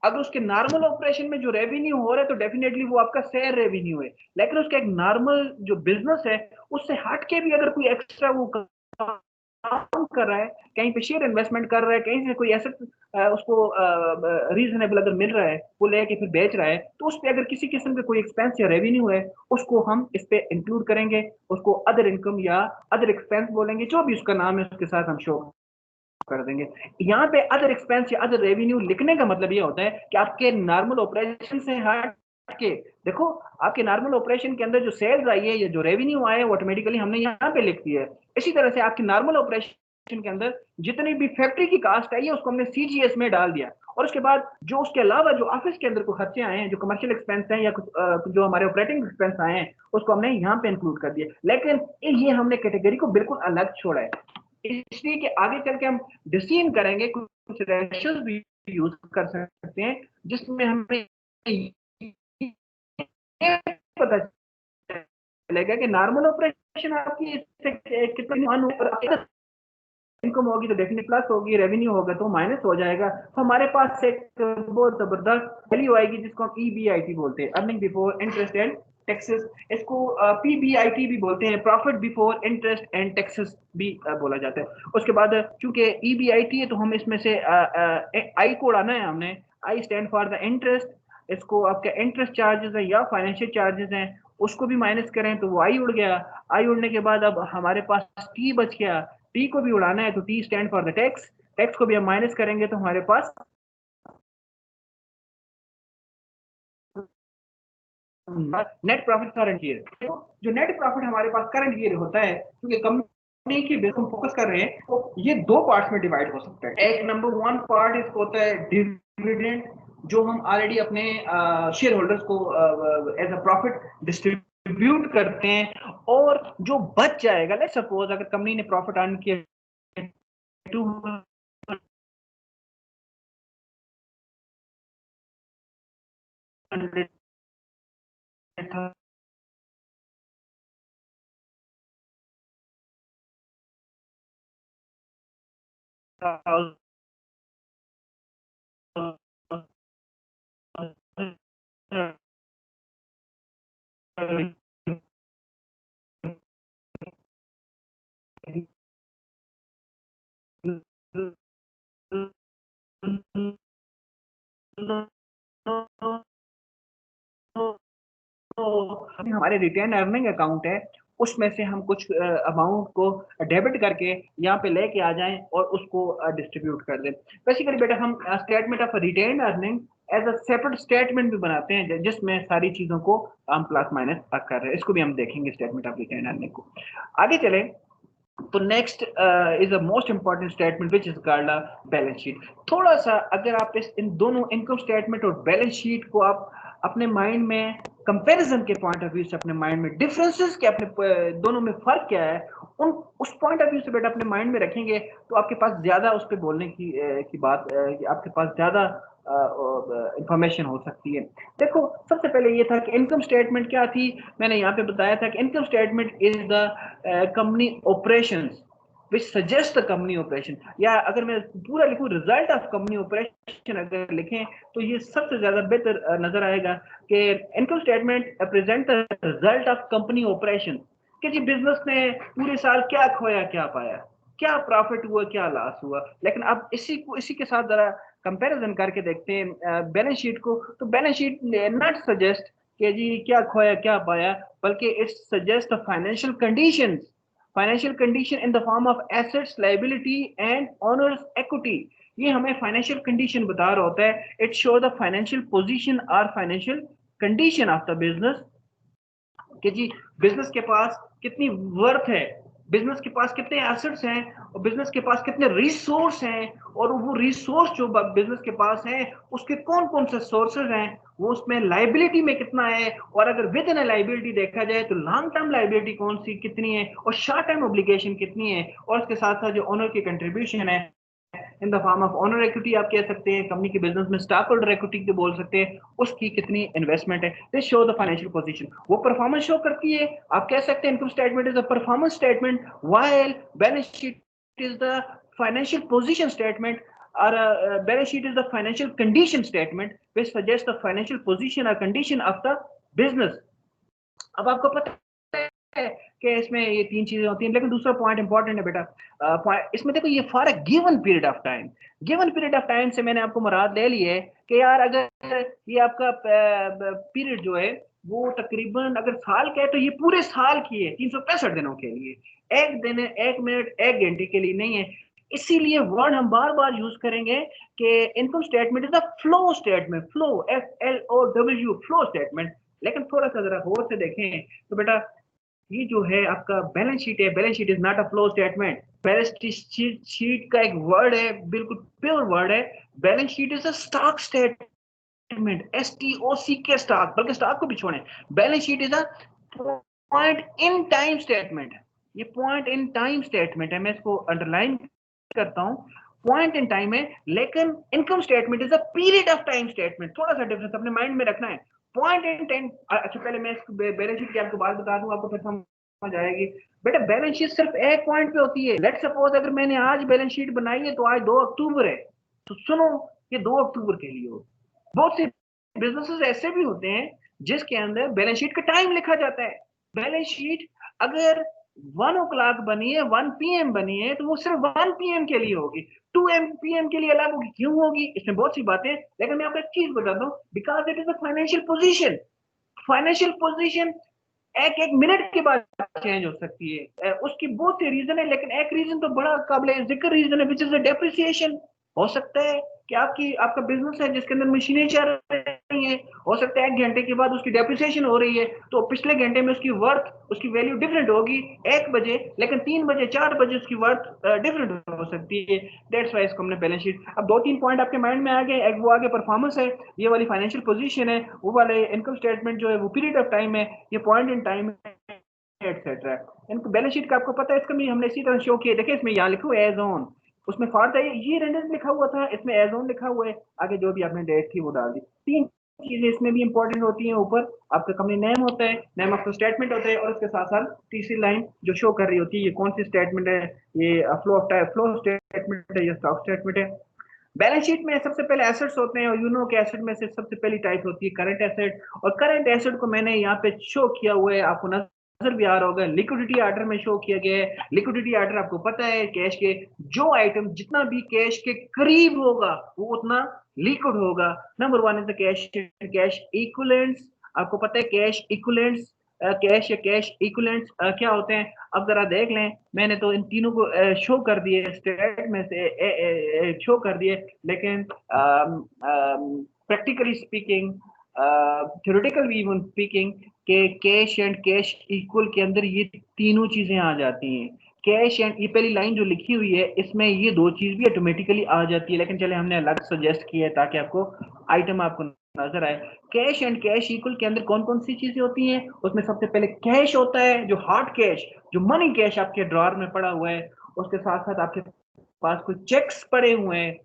अगर उसके नॉर्मल ऑपरेशन में जो रेवेन्यू हो रहा है तो डेफिनेटली वो आपका शेयर रेवेन्यू है, लेकिन उसका एक नॉर्मल जो बिजनेस है उससे हट के भी अगर कोई एक्स्ट्रा वो काम कर रहा है, कहीं पे शेयर इन्वेस्टमेंट कर रहा है, कहीं से कोई एसेट उसको रीजनेबल अगर मिल रहा है वो लेके फिर बेच रहा है, तो उस पे अगर किसी किस्म का कोई एक्सपेंस या रेवेन्यू है उसको हम इस पे इंक्लूड करेंगे, उसको अदर इनकम या अदर एक्सपेंस बोलेंगे, जो भी उसका नाम है उसके साथ हम शो कर देंगे। यहाँ पे अदर एक्सपेंस या अदर रेवेन्यू लिखने का मतलब ये होता है कि आपके नॉर्मल ऑपरेशन से हट के देखो, आपके नॉर्मल ऑपरेशन के अंदर जो सेल्स आई है या जो रेवेन्यू आया है वो ऑटोमेटिकली हमने यहाँ पे लिख दिया है। इसी तरह से आपकी नॉर्मल ऑपरेशन के अंदर जितनी भी फैक्ट्री की कास्ट आई है उसको हमने सीजीएस में डाल दिया, और उसके बाद जो उसके अलावा जो ऑफिस के अंदर को खर्चे आए हैं, जो कमर्शियल एक्सपेंस हैं या कुछ जो हमारे ऑपरेटिंग एक्सपेंस आए हैं उसको हमने यहाँ पे इंक्लूड कर दिया। लेकिन ये हमने कैटेगरी को बिल्कुल अलग छोड़ा है, इसलिए कि आगे चल के हम डिसीजन करेंगे, कुछ रेशियोज भी यूज कर सकते हैं जिसमें हमें पता चलेगा कि नॉर्मल ऑपरेशन आपकी कितनी इनकम होगी तो डेफिनेटली प्लस होगी, रेवेन्यू होगा तो माइनस हो जाएगा। तो हमारे पास एक बहुत जबरदस्त वैल्यू आएगी जिसको हम ईबीआईटी बोलते हैं, earning before interest and taxes. इसको पीबीआईटी भी बोलते हैं, profit before interest and taxes भी बोला जाता है। उसके बाद चूंकि ईबीआईटी है तो हम इसमें से आई को उड़ाना है हमने। I stand for the interest, इसको आपके इंटरेस्ट चार्जेस है या फाइनेंशियल चार्जेस हैं उसको भी माइनस करें तो वो आई उड़ गया। आई उड़ने के बाद अब हमारे पास टी बच गया, टी को भी उड़ाना है तो T stand for the tax, tax को भी हम माइनस करेंगे तो हमारे पास नेट प्रॉफिट करंट ईयर। जो नेट प्रॉफिट हमारे पास करंट ईयर होता है, क्योंकि कंपनी की बेस हम फोकस कर रहे हैं तो ये दो पार्ट्स में डिवाइड हो सकता है। एक नंबर वन पार्ट इसको होता है डिविडेंड, जो हम ऑलरेडी अपने शेयर होल्डर्स को एज अ प्रॉफिट डिस्ट्रीब्यूट करते हैं, और जो बच जाएगा, लेट्स सपोज अगर कंपनी ने प्रॉफिट अर्न किया 200 हमारे रिटेन अर्निंग अकाउंट है उसमें से हम कुछ अमाउंट को डेबिट करके यहाँ पे लेके आ जाएं और उसको डिस्ट्रीब्यूट कर दें। बेसिकली बेटा हम statement of retain earning as a separate statement भी बनाते हैं जिसमें सारी चीजों को हम प्लस माइनस कर रहे हैं। इसको भी हम देखेंगे स्टेटमेंट ऑफ रिटेन अर्निंग को। आगे चले तो next is a most important statement which is called a balance sheet. थोड़ा सा अगर आप इन दोनों इनकम स्टेटमेंट और बैलेंस शीट को आप अपने माइंड में कंपैरिजन के पॉइंट ऑफ व्यू से अपने माइंड में डिफरेंसेस के अपने दोनों में फर्क क्या है उस पॉइंट ऑफ व्यू से बेटा अपने माइंड में रखेंगे तो आपके पास ज्यादा उस पर बोलने की बात आपके पास ज्यादा इंफॉर्मेशन हो सकती है। देखो सबसे पहले ये था कि इनकम स्टेटमेंट क्या थी, मैंने यहाँ पे बताया था कि income statement is the company operations which suggest the company operation, या अगर मैं पूरा लिखूं रिजल्ट ऑफ कंपनी ऑपरेशन अगर लिखें तो ये सबसे ज्यादा बेहतर नजर आएगा कि income statement present the result of company operation, कि जी बिजनेस ने पूरे साल क्या खोया क्या पाया, क्या प्रॉफिट हुआ क्या लॉस हुआ। लेकिन अब इसी के साथ जरा कंपैरिजन करके देखते हैं बैलेंस शीट को, तो बैलेंस शीट नॉट सजेस्ट कि जी क्या खोया क्या पाया, बल्कि it suggest financial conditions, financial condition in the form of assets liability and owners equity. ये हमें फाइनेंशियल कंडीशन बता रहा होता है, it show the financial position और financial condition of the business, कि जी बिजनेस के पास कितनी वर्थ है, बिजनेस के पास कितने एसेट्स हैं और बिजनेस के पास कितने रिसोर्स हैं, और वो रिसोर्स जो बिजनेस के पास हैं उसके कौन कौन से सोर्सेज हैं, वो उसमें लाइबिलिटी में कितना है, और अगर विद इन लाइबिलिटी देखा जाए तो लॉन्ग टर्म लाइबिलिटी कौन सी कितनी है और शॉर्ट टर्म ऑब्लिगेशन कितनी है, और उसके साथ साथ जो ओनर की कंट्रीब्यूशन है इन the form of owner equity आप कह सकते हैं, कंपनी के बिजनेस में स्टॉक होल्डर इक्विटी को बोल सकते हैं, उसकी कितनी इन्वेस्टमेंट है। This show the financial position, वो परफॉर्मेंस शो करती है। आप कह सकते हैं income statement is a performance statement while balance sheet is the financial position statement, और balance sheet is the financial condition statement which suggest the financial position और condition of the business. अब आपको पता है कि इसमें ये तीन चीजें होती हैं, लेकिन दूसरा पॉइंट इंपॉर्टेंट है बेटा, इसमें देखो ये for a given period of time, given period of time से मैंने आपको मुराद ले ली है कि यार अगर ये आपका पीरियड जो है वो तकरीबन अगर साल का है तो ये पूरे साल की है, 365 दिनों के लिए, एक दिन एक मिनट एक घंटे के लिए नहीं है। इसीलिए वर्ड हम बार बार यूज करेंगे कि income statement is a flow statement, flow FLOW, flow statement. लेकिन थोड़ा सा जरा गौर से देखें तो बेटा ये जो है आपका बैलेंस शीट है, balance sheet is not a flow statement. Balance sheet का एक वर्ड है, बिल्कुल प्योर वर्ड है, balance sheet is a stock statement, STOC के स्टॉक, बल्कि स्टॉक को भी छोड़ें, balance sheet is a point in time statement. ये पॉइंट इन टाइम स्टेटमेंट है, मैं इसको अंडरलाइन करता हूं, पॉइंट इन टाइम है, लेकिन income statement is a period of time statement. थोड़ा सा डिफरेंस अपने माइंड में रखना है। पॉइंट इन टाइम, अच्छा पहले मैं बैलेंस शीट की आपको बात बता दूं, आपको फिर समझ आएगी। बेटा बैलेंस शीट सिर्फ एक पॉइंट पे होती है। लेट्स सपोज अगर मैंने आज बैलेंस शीट बनाई है तो आज 2 अक्टूबर है, तो सुनो ये 2 अक्टूबर के लिए हो। बहुत से बिजनेसेस ऐसे भी होते हैं जिसके अंदर बैलेंस शीट का टाइम लिखा जाता है। बैलेंस शीट अगर 1 o'clock बनी है, 1 PM बनी है, तो वो सिर्फ 1 PM के लिए होगी, 2 PM के लिए अलग होगी। क्यों होगी, इसमें बहुत सी बातें, लेकिन मैं आपको एक चीज बताता हूँ, because it is a financial position. Financial position एक एक मिनट के बाद चेंज हो सकती है, उसकी बहुत से रीजन है, लेकिन एक रीजन तो बड़ा काबिल जिक्र रीजन है, विच इज द डेप्रिसिएशन। हो सकता है कि आपका बिजनेस है जिसके अंदर मशीनें चल रही हैं, हो सकता है 1 घंटे के बाद उसकी डेप्रिसिएशन हो रही है, तो पिछले घंटे में उसकी वर्थ, उसकी वैल्यू डिफरेंट होगी 1 बजे, लेकिन 3 बजे 4 बजे उसकी वर्थ डिफरेंट हो सकती है। दैट्स वाई इसको हमने बैलेंस शीट। अब 2-3 पॉइंट आपके माइंड में आ गए, एक वो आगे परफॉर्मेंस है, ये वाली फाइनेंशियल पोजीशन है, वो वाले इनकम स्टेटमेंट जो है वो पीरियड ऑफ टाइम है, ये पॉइंट इन टाइम एटसेट्रा। इनको बैलेंस शीट का आपको पता है, इसका भी हमने इसी तरह शो किया। देखिए इसमें यहाँ लिखो एज ऑन, उसमें फॉर ये रेंडर लिखा हुआ था, इसमें एज ऑन लिखा हुआ है, आगे जो भी आपने डेट थी वो डाल दी। 3 चीजें इसमें भी इंपॉर्टेंट होती हैं, ऊपर आपका कंपनी नेम होता है, नेम ऑफ द स्टेटमेंट होता है, और उसके साथ साथ तीसरी लाइन जो शो कर रही होती है ये कौन सी स्टेटमेंट है, ये फ्लो स्टेटमेंट है या स्टॉक स्टेटमेंट है। बैलेंस शीट में सबसे पहले एसेट्स होते हैं, और यू नो के एसेट में से सबसे पहली टाइप होती है करंट एसेट, और करंट एसेट को मैंने यहाँ पे शो किया हुआ है, आपको नजर भी आ रहा होगा, लिक्विडिटी ऑर्डर में शो किया गया है। लिक्विडिटी ऑर्डर आपको पता है कैश के जो आइटम जितना भी कैश के करीब होगा वो उतना लिक्विड होगा। Number 1 is the cash equivalents. आपको पता है कैश इक्विवेलेंट्स, कैश या कैश इक्विवेलेंट्स क्या होते हैं, अब जरा देख लें, मैंने तो इन तीनों को शो कर दिए, स्टेट में से शो कर दिए, लेकिन practically speaking, theoretical even speaking के कैश एंड कैश इक्वल के अंदर ये तीनों चीजें आ जाती हैं। कैश एंड, ये पहली लाइन जो लिखी हुई है इसमें ये 2 चीज भी ऑटोमेटिकली आ जाती है, लेकिन चले हमने अलग सजेस्ट किया है ताकि आपको आइटम आपको नजर आए। कैश एंड कैश इक्वल के अंदर कौन कौन सी चीजें होती हैं, उसमें सबसे पहले कैश होता है, जो हार्ड कैश, जो मनी कैश आपके ड्रॉर में पड़ा हुआ है, उसके साथ साथ आपके पास कुछ चेक्स पड़े हुए हैं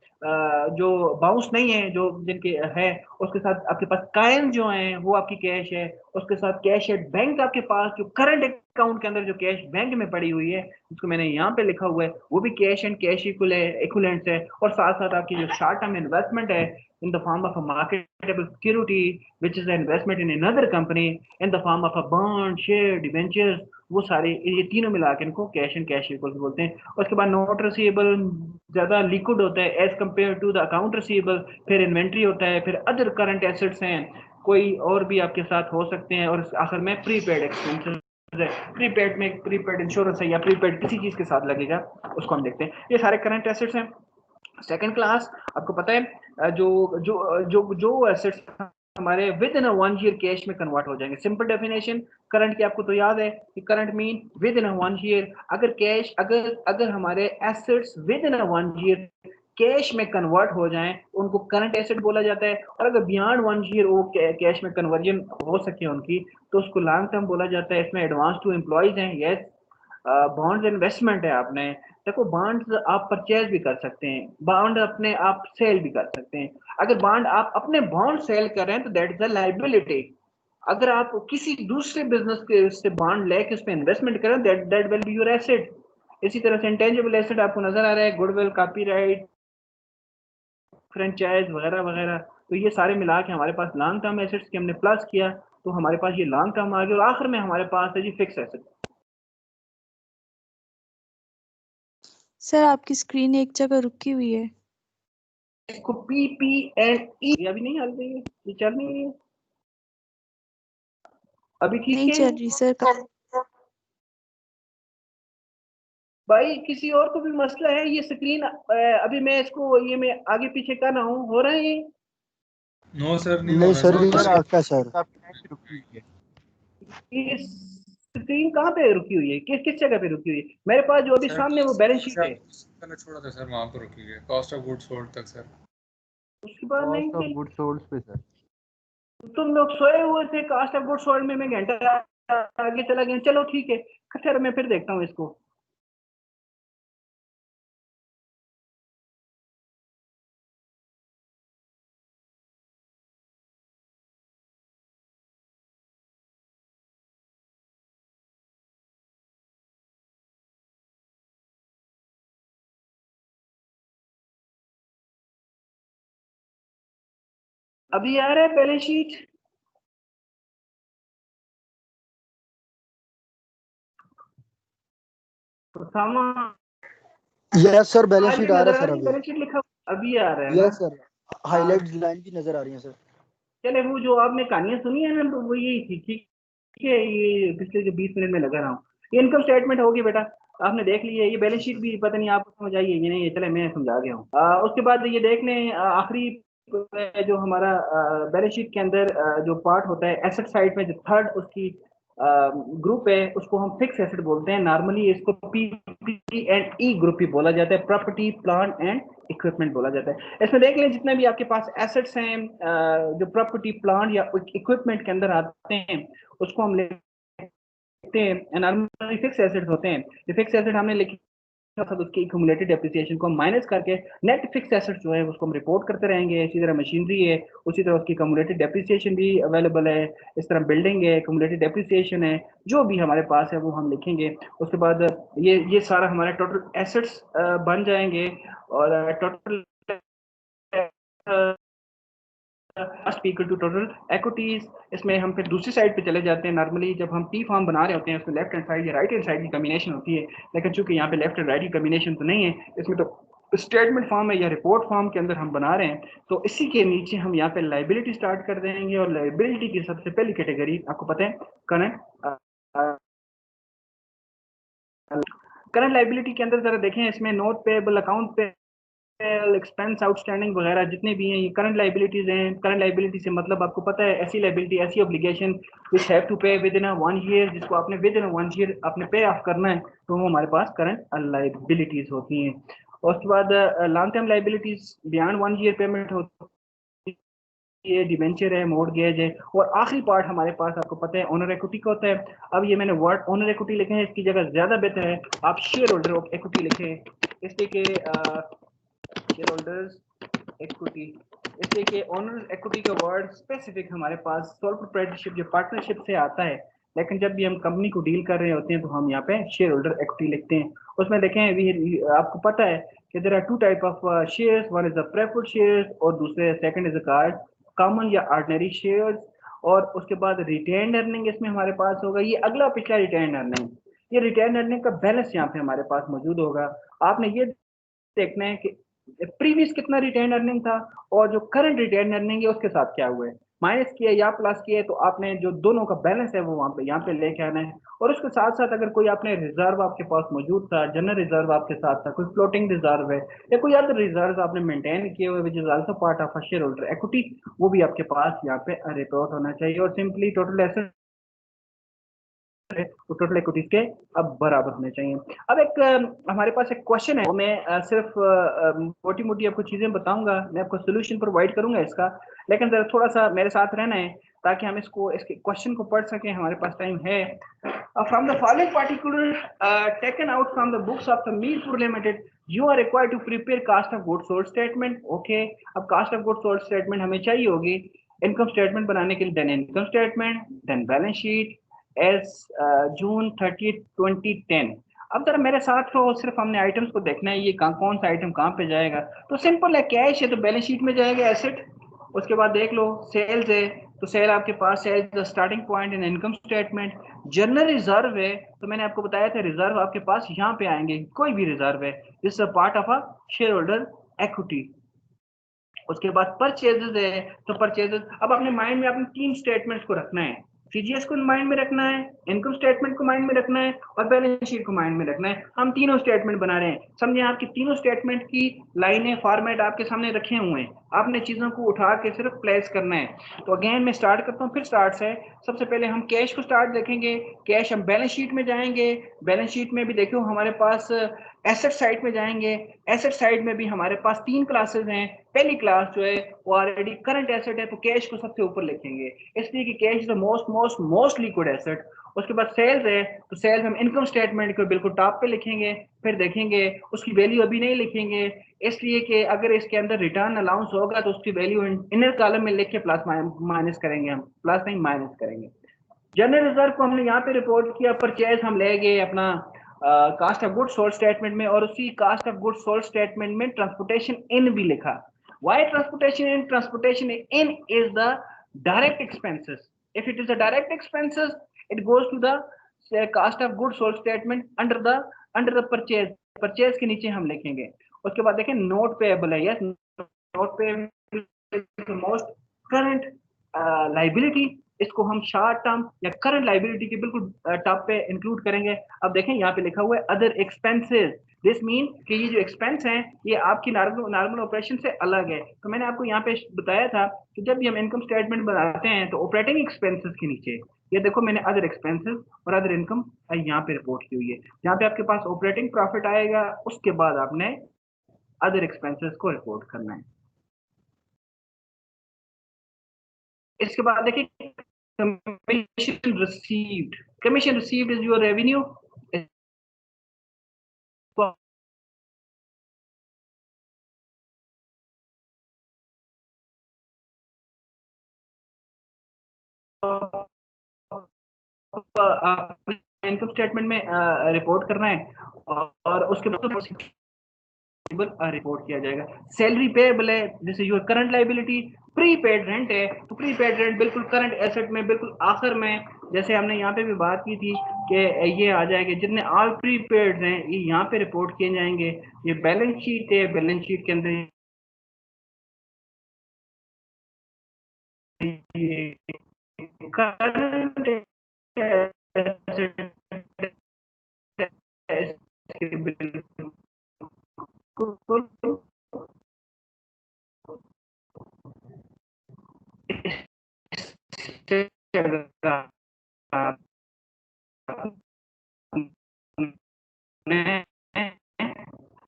जो बाउंस नहीं है, जो जिनके है, उसके साथ आपके पास काइन जो हैं वो आपकी कैश है, उसके साथ कैश एट बैंक आपके पास जो करंट अकाउंट के अंदर जो कैश बैंक में पड़ी हुई है, उसको मैंने यहाँ पे लिखा हुआ है, वो भी कैश एंड कैश इक्विवेलेंट्स है। और साथ साथ आपकी जो शॉर्ट टर्म इन्वेस्टमेंट है in the form of a marketable security which is an investment in another company in the form of a bond, share, debentures, वो सारे ये तीनों मिला के इनको कैश एंड कैश इक्वल्स बोलते हैं। उसके बाद नोट रिसीवेबल ज्यादा लिक्विड होता है as compare to the account receivable, फिर इन्वेंट्री होता है, फिर अदर करंट एसेट्स हैं, कोई और भी आपके साथ हो सकते हैं, और आखिर में प्रीपेड एक्सपेंसेस है। प्रीपेड में प्रीपेड इंश्योरेंस है या प्रीपेड किसी चीज के साथ लगेगा, उसको हम देखते हैं। ये सारे करंट एसेट्स हैं। सेकंड क्लास आपको पता है जो जो जो जो एसेट्स हमारे विद इन 1 ईयर कैश में कन्वर्ट हो जाएंगे। सिंपल डेफिनेशन करंट की आपको तो याद है कि current mean with in 1 year, अगर कैश अगर हमारे assets with in 1 year cash में कन्वर्ट हो जाएं उनको करंट एसेट बोला जाता है, और अगर बियॉन्ड 1 ईयर वो कैश में कन्वर्जन हो सके उनकी तो उसको लॉन्ग टर्म बोला जाता है। इसमें एडवांस टू एम्प्लॉयज हैं, यस। बॉन्ड्स इन्वेस्टमेंट है। आपने देखो बॉन्ड्स आप परचेज भी कर सकते हैं, बॉन्ड अपने आप सेल भी कर सकते हैं। अगर बॉन्ड आप अपने बॉन्ड सेल कर रहे हैं तो दैट इज अ लायबिलिटी। अगर आप किसी दूसरे बिजनेस के उससे बॉन्ड लेके उस पर इन्वेस्टमेंट करें that that will be your asset. इसी तरह से इंटेंजिबल एसेट आपको नजर आ रहा है, गुडविल, कॉपीराइट, फ्रेंचाइज वगैरह वगैरह। तो ये सारे मिला के हमारे पास लॉन्ग टर्म एसेट्स के हमने प्लस किया तो हमारे पास ये लॉन्ग टर्म आ गया, और आखिर में हमारे पास है जी फिक्स एसेट। सर आपकी स्क्रीन एक जगह रुकी हुई है। इसको PPNE अभी नहीं हल रही है, ये चल नहीं रही है अभी, ठीक नहीं है चल रही सर। भाई। किसी और को भी मसला है ये स्क्रीन अभी मैं इसको ये मैं आगे पीछे कर रहा हूँ, हो रहा है ये? नो सर नहीं हो नहीं रहा सर, सर। रीजन आपका सर। ये स्क्रीन कहाँ पे रुकी हुई है, किस किस जगह पे रुकी हुई है? मेरे पास जो अभी सामने वो बैलेंस शीट है मैंने छोड़ा था सर, वहाँ पर रुकी है कॉस्ट ऑफ गुड्स सोल्ड तक सर। उसके बाद नहीं कॉस्ट ऑफ चल। गुड्स सोल्ड पे सर। तुम लोग सोए हुए थे, कास्ट ऑफ गुड्स सोल्ड में मैं घंटा आगे चला गया। चलो ठीक है, खैर मैं फिर देखता हूँ इसको। अभी आ रहा है balance sheet? Yes sir, balance sheet आ रहा है नजर आ सर रही है, अभी। बैलेंस शीट लिखा अभी आ रहा है ना? यस सर, हाईलाइट्स लाइन भी नजर आ रही है सर। चले वो जो आपने कहानियां सुनी है ना तो वो यही थी, ठीक है। ये पिछले जो 20 मिनट में लगा रहा हूँ। ये इनकम स्टेटमेंट होगी बेटा, आपने देख लिया। ये बैलेंस शीट भी पता नहीं आपको समझ आई है कि नहीं, ये चले मैं समझा गया हूँ। उसके बाद ये देख लें आखिरी जो हमारा बैलेंस शीट के अंदर जो पार्ट होता है एसेट साइड में, जो थर्ड उसकी ग्रुप है उसको हम फिक्स एसेट बोलते हैं। नॉर्मली इसको PPE ग्रुप ही बोला जाता है, प्रॉपर्टी प्लांट एंड इक्विपमेंट बोला जाता है। इसमें देख लें जितने भी आपके पास एसेट्स हैं जो प्रॉपर्टी प्लांट या इक्विपमेंट के अंदर आते हैं उसको हम लेते हैं नॉर्मली फिक्स एसेट्स होते हैं। ये फिक्स एसेट हमने लिखे उसकी एक्यूमुलेटेड डेप्रिसिएशन को माइनस करके नेट फिक्स एसेट जो है उसको हम रिपोर्ट करते रहेंगे। इसी तरह मशीनरी है, उसी तरह उसकी एक्यूमुलेटेड डेप्रिसिएशन भी अवेलेबल है। इस तरह बिल्डिंग है, एक्यूमुलेटेड डेप्रिसिएशन है, जो भी हमारे पास है वो हम लिखेंगे। उसके बाद ये सारा हमारे टोटल एसेट्स बन जाएंगे, और total equal to total equities. इसमें हम फिर दूसरी साइड पे चले जाते हैं। नॉर्मली जब हम टी फॉर्म बना रहे होते हैं उसमें लेफ्ट हैंड साइड या राइट हैंड साइड की कॉम्बिनेशन होती है, लेकिन चूंकि यहाँ पे लेफ्ट एंड राइट की कॉम्बिनेशन तो नहीं है, इसमें तो स्टेटमेंट फॉर्म है या रिपोर्ट फॉर्म के अंदर हम बना रहे हैं। तो इसी के नीचे हम यहाँ पे लाइबिलिटी स्टार्ट कर देंगे, और लाइबिलिटी की सबसे पहली कैटेगरी आपको पता है करंट लाइबिलिटी के अंदर जरा देखें, इसमें नोट पेएबल, अकाउंट पे एक्सपेंस, आउटस्टैंडिंग वगैरह जितने भी हैं ये करंट लाइबिलिटीज हैं। करंट लाइबिलिटी से मतलब आपको पता है ऐसी लाइबिलिटी, ऐसी ऑब्लिगेशन विच हैव टू पे विद इन 1 ईयर, जिसको आपने विद इन 1 ईयर आपने पे ऑफ करना है, तो वो हमारे पास करंट लाइबिलिटीज होती हैं। और उसके बाद long term liabilities beyond 1 year payment होती है, डिवेंचर है, मॉर्गेज है। और आखिरी पार्ट हमारे पास आपको पता है ओनर इक्विटी का होता है। अब ये मैंने वर्ड ओनर इक्विटी लिखे हैं, इसकी जगह ज्यादा बेहतर है आप शेयर होल्डर ऑफ इक्विटी लिखें, इसलिए कि शेयर होल्डर्स इक्विटी, इसलिए कि ओनर इक्विटी का वर्ड स्पेसिफिक हमारे पास सोल प्रोप्राइटरशिप जो पार्टनरशिप से आता है, लेकिन जब भी हम कंपनी को डील कर रहे होते हैं तो हम यहाँ पे शेयर होल्डर इक्विटी लिखते हैं। उसमें देखें आपको पता है कि there are two type of shares, one is the preferred shares और दूसरे second is the card common या ऑर्डिनरी शेयर्स। और उसके बाद रिटेन अर्निंग इसमें हमारे पास होगा, ये अगला पिछला रिटेन अर्निंग, ये रिटेन अर्निंग का बैलेंस यहाँ पे हमारे पास मौजूद होगा। आपने ये देखना है कि प्रीवियस कितना रिटेन अर्निंग था और जो करंट रिटेन अर्निंग है उसके साथ क्या हुआ है। माइनस किया या प्लस किया तो आपने जो दोनों का बैलेंस है वो वहाँ पे यहाँ पे लेके आना है। और उसके साथ साथ अगर कोई आपने रिजर्व आपके पास मौजूद था, जनरल रिजर्व आपके साथ था, कोई फ्लोटिंग रिजर्व है या कोई अदर रिजर्व आपने मेंटेन किए हुए which is also part of a share holder equity, वो भी आपके पास यहाँ पे रिपोर्ट होना चाहिए। और सिंपली टोटल एसेट तो टोटल इक्विटीज के अब बराबर होने चाहिए। अब एक हमारे पास एक क्वेश्चन है, वो मैं सिर्फ मोटी मोटी आपको चीजें बताऊंगा, मैं आपको सोल्यूशन प्रोवाइड करूंगा इसका, लेकिन जरा थोड़ा सा मेरे साथ रहना है ताकि हम इसके क्वेश्चन को पढ़ सकें, हमारे पास टाइम है। From the following particular taken out from the books of the Mirpur limited you are required to prepare cost of goods sold statement. Okay, अब cost of goods sold statement हमें चाहिए होगी इनकम स्टेटमेंट बनाने के लिए। Then income statement, then balance sheet as June 30 2010। अब जरा मेरे साथ रहो, सिर्फ हमने आइटम्स को देखना है, ये कौन सा आइटम कहाँ पे जाएगा। तो सिंपल है, कैश है तो बैलेंस शीट में जाएगा एसेट। उसके बाद देख लो सेल्स है तो सेल आपके पास है the starting point in income statement. General reserve है तो मैंने आपको बताया था रिजर्व आपके पास यहाँ पे आएंगे, कोई भी रिजर्व है, this is a part of a share holder equity. उसके बाद परचेजेस है तो परचेजेस, अब अपने माइंड में अपने तीन स्टेटमेंट्स को रखना है, सीजीएस को माइंड में रखना है, इनकम स्टेटमेंट को माइंड में रखना है और बैलेंस शीट को माइंड में रखना है। हम तीनों स्टेटमेंट बना रहे हैं, समझे, आपकी तीनों स्टेटमेंट की लाइनें फॉर्मेट आपके सामने रखे हुए हैं, आपने चीजों को उठा के सिर्फ प्लेस करना है। तो अगेन मैं स्टार्ट करता हूँ, फिर स्टार्ट से सबसे पहले हम कैश को स्टार्ट देखेंगे। कैश हम बैलेंस शीट में जाएंगे, बैलेंस शीट में भी देखो हमारे पास एसेट साइड में जाएंगे, एसेट साइड में भी हमारे पास तीन क्लासेस हैं। पहली क्लास जो है वो ऑलरेडी करंट एसेट है तो कैश को सबसे ऊपर लिखेंगे, इसलिए कि cash is the most liquid asset. उसके बाद सेल्स है तो सेल्स हम इनकम स्टेटमेंट को बिल्कुल टॉप पे लिखेंगे, फिर देखेंगे उसकी वैल्यू अभी नहीं लिखेंगे, इसलिए कि अगर इसके अंदर रिटर्न अलाउंस होगा तो उसकी वैल्यू इनर कॉलम में लिख के प्लस माइनस करेंगे, हम प्लस नहीं माइनस करेंगे। जनरल रिजर्व को हमने यहाँ पे रिपोर्ट किया, परचेज हम ले गए अपना cost of goods sold statement में, और उसी cost of goods sold statement में ट्रांसपोर्टेशन इन भी लिखा। Why transportation in? Transportation in is the direct expenses, if it is a direct expenses it goes to the cost of goods sold statement under the purchase, purchase के नीचे हम लिखेंगे। उसके बाद देखें नोट पेएबल है, yes note payable most current liability, इसको हम शॉर्ट टर्म या करंट लाइबिलिटी के बिल्कुल टॉप पे इंक्लूड करेंगे। अब देखें यहाँ पे लिखा हुआ है अदर एक्सपेंसेस, दिस मीन कि ये जो एक्सपेंस हैं ये आपकी नॉर्मल ऑपरेशन से अलग है। तो मैंने आपको यहाँ पे बताया था कि जब भी हम इनकम स्टेटमेंट बनाते हैं तो ऑपरेटिंग एक्सपेंसेस के नीचे ये देखो मैंने अदर एक्सपेंसेस और अदर इनकम यहाँ पे रिपोर्ट की हुई है। यहाँ पे आपके पास ऑपरेटिंग प्रॉफिट आएगा, उसके बाद आपने अदर एक्सपेंसेस को रिपोर्ट करना है। इसके बाद देखिए commission received is your revenue, income statement में रिपोर्ट करना है और उसके बाद रिपोर्ट किया जाएगा। सैलरी पेएबल है, this is your current liability. Prepaid rent है तो प्रीपेड रेंट बिल्कुल करंट एसेट में बिल्कुल आखिर में, जैसे हमने यहाँ पे भी बात की थी कि ये आ जाएंगे जितने ऑल प्रीपेड हैं ये यहाँ पे रिपोर्ट किए जाएंगे। ये बैलेंस शीट है, बैलेंस शीट के अंदर करंट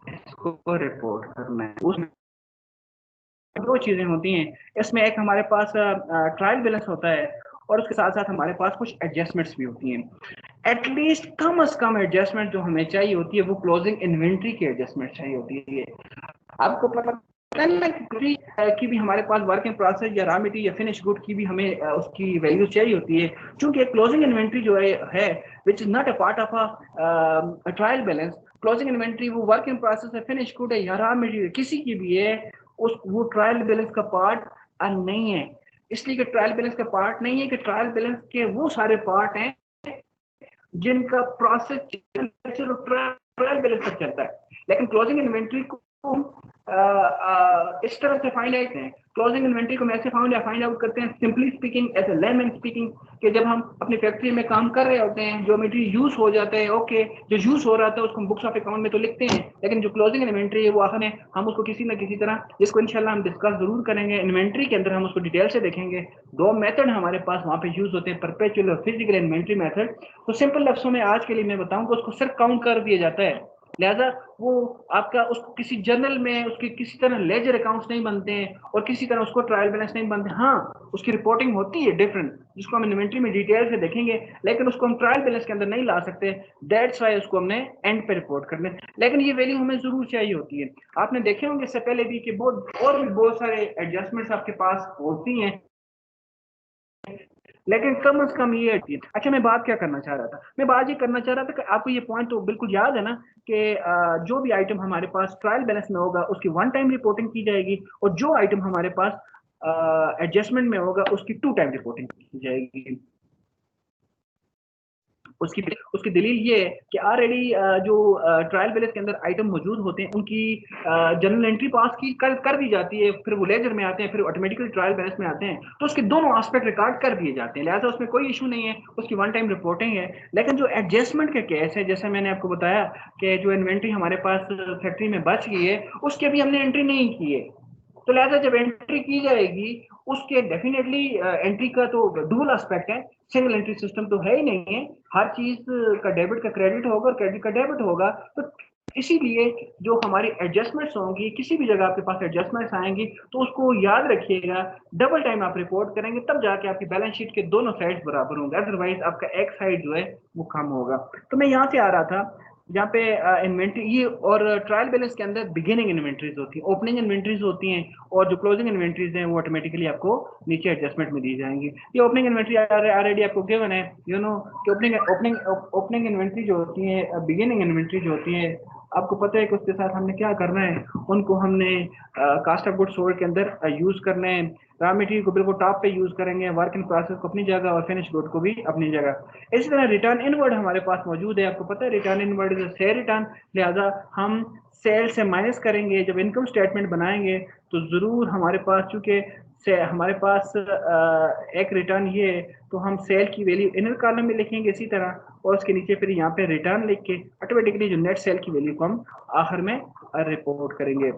इसको रिपोर्ट करना है। उसमें दो चीजें होती हैं, इसमें एक हमारे पास ट्रायल बैलेंस होता है और उसके साथ साथ हमारे पास कुछ एडजस्टमेंट्स भी होती हैं। एटलीस्ट कम से कम एडजस्टमेंट जो हमें चाहिए होती है वो क्लोजिंग इन्वेंट्री की एडजस्टमेंट चाहिए होती है। आपको पता की भी हमारे पास वर्क इन प्रोसेस या रॉ मटेरियल या फिनिश गुड की भी हमें उसकी वैल्यू चाहिए होती है, क्योंकि क्लोजिंग इन्वेंट्री जो है which is not a part of a trial balance. Closing inventory वो वर्क इन प्रोसेस है, फिनिश गुड है या रॉ मटेरियल किसी की भी है, वो ट्रायल बैलेंस का पार्ट नहीं है। इसलिए कि ट्रायल बैलेंस का पार्ट नहीं है कि ट्रायल बैलेंस के वो सारे पार्ट हैं जिनका प्रोसेस ट्रायल बैलेंस तक चलता है, लेकिन क्लोजिंग इन्वेंट्री को इस तरह से फाइंड आउट हैं। क्लोजिंग इन्वेंट्री को हम ऐसे फाइंड आउट करते हैं, simply speaking as a layman speaking, कि जब हम अपनी फैक्ट्री में काम कर रहे होते हैं, जो मटेरियल यूज हो जाता है, ओके, जो यूज हो रहा था उसको हम बुक्स ऑफ अकाउंट में तो लिखते हैं, लेकिन जो क्लोजिंग इन्वेंट्री है वो आखिर में हम उसको किसी न किसी तरह, जिसको इंशाल्लाह हम डिस्कस जरूर करेंगे इन्वेंट्री के अंदर, हम उसको डिटेल से देखेंगे। दो मेथड हमारे पास वहाँ पे यूज होते हैं, परपेचुअल और फिजिकल इन्वेंट्री मेथड। तो सिंपल लफ्जों में आज के लिए मैं बताऊं तो उसको सिर्फ काउंट कर दिया जाता है, लिहाजा वो आपका उसको किसी जर्नल में उसके किसी तरह लेजर अकाउंट्स नहीं बनते हैं और किसी तरह उसको ट्रायल बैलेंस नहीं बनते। हाँ, उसकी रिपोर्टिंग होती है डिफरेंट, जिसको हम इन्वेंट्री में डिटेल से देखेंगे, लेकिन उसको हम ट्रायल बैलेंस के अंदर नहीं ला सकते। दैट्स वाई उसको हमने एंड पे रिपोर्ट करना है, लेकिन ये वैल्यू हमें जरूर चाहिए होती है। आपने देखे होंगे इससे पहले भी कि और भी बहुत सारे एडजस्टमेंट्स आपके पास होती हैं, लेकिन कम से कम ये है। अच्छा, मैं बात क्या करना चाह रहा था, मैं बात ये करना चाह रहा था कि आपको ये पॉइंट तो बिल्कुल याद है ना कि जो भी आइटम हमारे पास ट्रायल बैलेंस में होगा उसकी वन टाइम रिपोर्टिंग की जाएगी, और जो आइटम हमारे पास एडजस्टमेंट में होगा उसकी टू टाइम रिपोर्टिंग की जाएगी। उसकी दलील ये है कि ऑलरेडी जो ट्रायल बैलेंस के अंदर आइटम मौजूद होते हैं उनकी जनरल एंट्री पास की कर दी जाती है, फिर वो लेजर में आते हैं, फिर ऑटोमेटिकली ट्रायल बैलेंस में आते हैं, तो उसके दोनों एस्पेक्ट रिकॉर्ड कर दिए जाते हैं, लिहाजा उसमें कोई इशू नहीं है, उसकी वन टाइम रिपोर्टिंग है। लेकिन जो एडजस्टमेंट का केस है, जैसे मैंने आपको बताया कि जो इन्वेंट्री हमारे पास फैक्ट्री में बच गई है उसकी अभी हमने एंट्री नहीं की है, तो लिहाजा जब एंट्री की जाएगी उसके डेफिनेटली एंट्री का तो डुअल एस्पेक्ट है, सिंगल एंट्री सिस्टम तो है ही नहीं है, हर चीज का डेबिट का क्रेडिट होगा और क्रेडिट का डेबिट होगा। तो इसीलिए जो हमारी एडजस्टमेंट्स होंगी, किसी भी जगह आपके पास एडजस्टमेंट्स आएंगी तो उसको याद रखिएगा, डबल टाइम आप रिपोर्ट करेंगे तब जाके आपकी बैलेंस शीट के दोनों साइड्स बराबर होंगे, अदरवाइज आपका एक साइड जो है वो कम होगा। तो मैं यहाँ से आ रहा था जहाँ पे इन्वेंट्री ये और ट्रायल बैलेंस के अंदर बिगिनिंग इन्वेंट्रीज होती हैं, ओपनिंग इन्वेंट्रीज होती हैं, और जो क्लोजिंग इन्वेंट्रीज हैं वो ऑटोमेटिकली आपको नीचे एडजस्टमेंट में दी जाएंगी। ये ओपनिंग इन्वेंट्री ऑलरेडी आपको गिवन है, यू नो कि ओपनिंग इन्वेंट्री जो होती है, बिगिनिंग इन्वेंट्री जो होती है, आपको पता है कि उसके साथ हमने क्या करना है, उनको हमने कास्ट ऑफ गुड्स सोल्ड के अंदर यूज करना है, रॉ मटेरियल को बिल्कुल टॉप पे यूज करेंगे, वर्क इन प्रोसेस को अपनी जगह और फिनिश गुड को भी अपनी जगह। इसी तरह रिटर्न इनवर्ड हमारे पास मौजूद है, आपको पता है return inward is share return, लिहाजा हम सेल से माइनस करेंगे, जब इनकम स्टेटमेंट बनाएंगे तो जरूर हमारे पास, चूंकि हमारे पास एक रिटर्न ये है तो हम सेल की वैल्यू इनर कॉलम में लिखेंगे इसी तरह, और उसके नीचे फिर यहाँ पे रिटर्न लिख के ऑटोमेटिकली जो नेट सेल की वैल्यू को हम आखिर में रिपोर्ट करेंगे।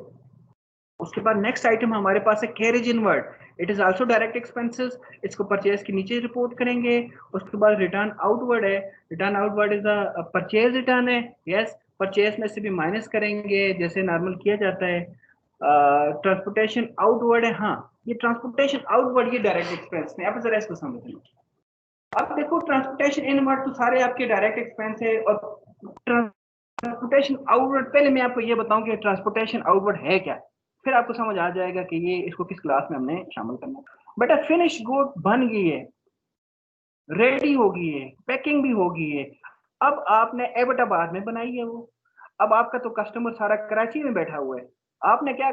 उसके बाद नेक्स्ट आइटम हमारे पास है carriage inward, it is also direct expenses, इसको परचेज के नीचे रिपोर्ट करेंगे। उसके बाद रिटर्न आउटवर्ड है, return outward is a purchase return है, यस, परचेज में से भी माइनस करेंगे जैसे नॉर्मल किया जाता है। ट्रांसपोर्टेशन आउटवर्ड है, हाँ ये ट्रांसपोर्टेशन आउटवर्ड ये डायरेक्ट एक्सपेंस है, आप जरा इसको समझें। अब देखो ट्रांसपोर्टेशन इनवर्ड तो सारे आपके डायरेक्ट एक्सपेंस है, और ट्रांसपोर्टेशन आउटवर्ड, पहले मैं आपको ये बताऊं कि ट्रांसपोर्टेशन आउटवर्ड है क्या, फिर आपको समझ आ जाएगा कि ये इसको किस क्लास में हमने शामिल करना है। बेटा फिनिश गुड बन गई है, रेडी हो गई है, पैकिंग भी हो गई है, अब आपने एबटाबाद में बनाई है वो, अब आपका तो कस्टमर सारा कराची में बैठा हुआ है, आपने क्या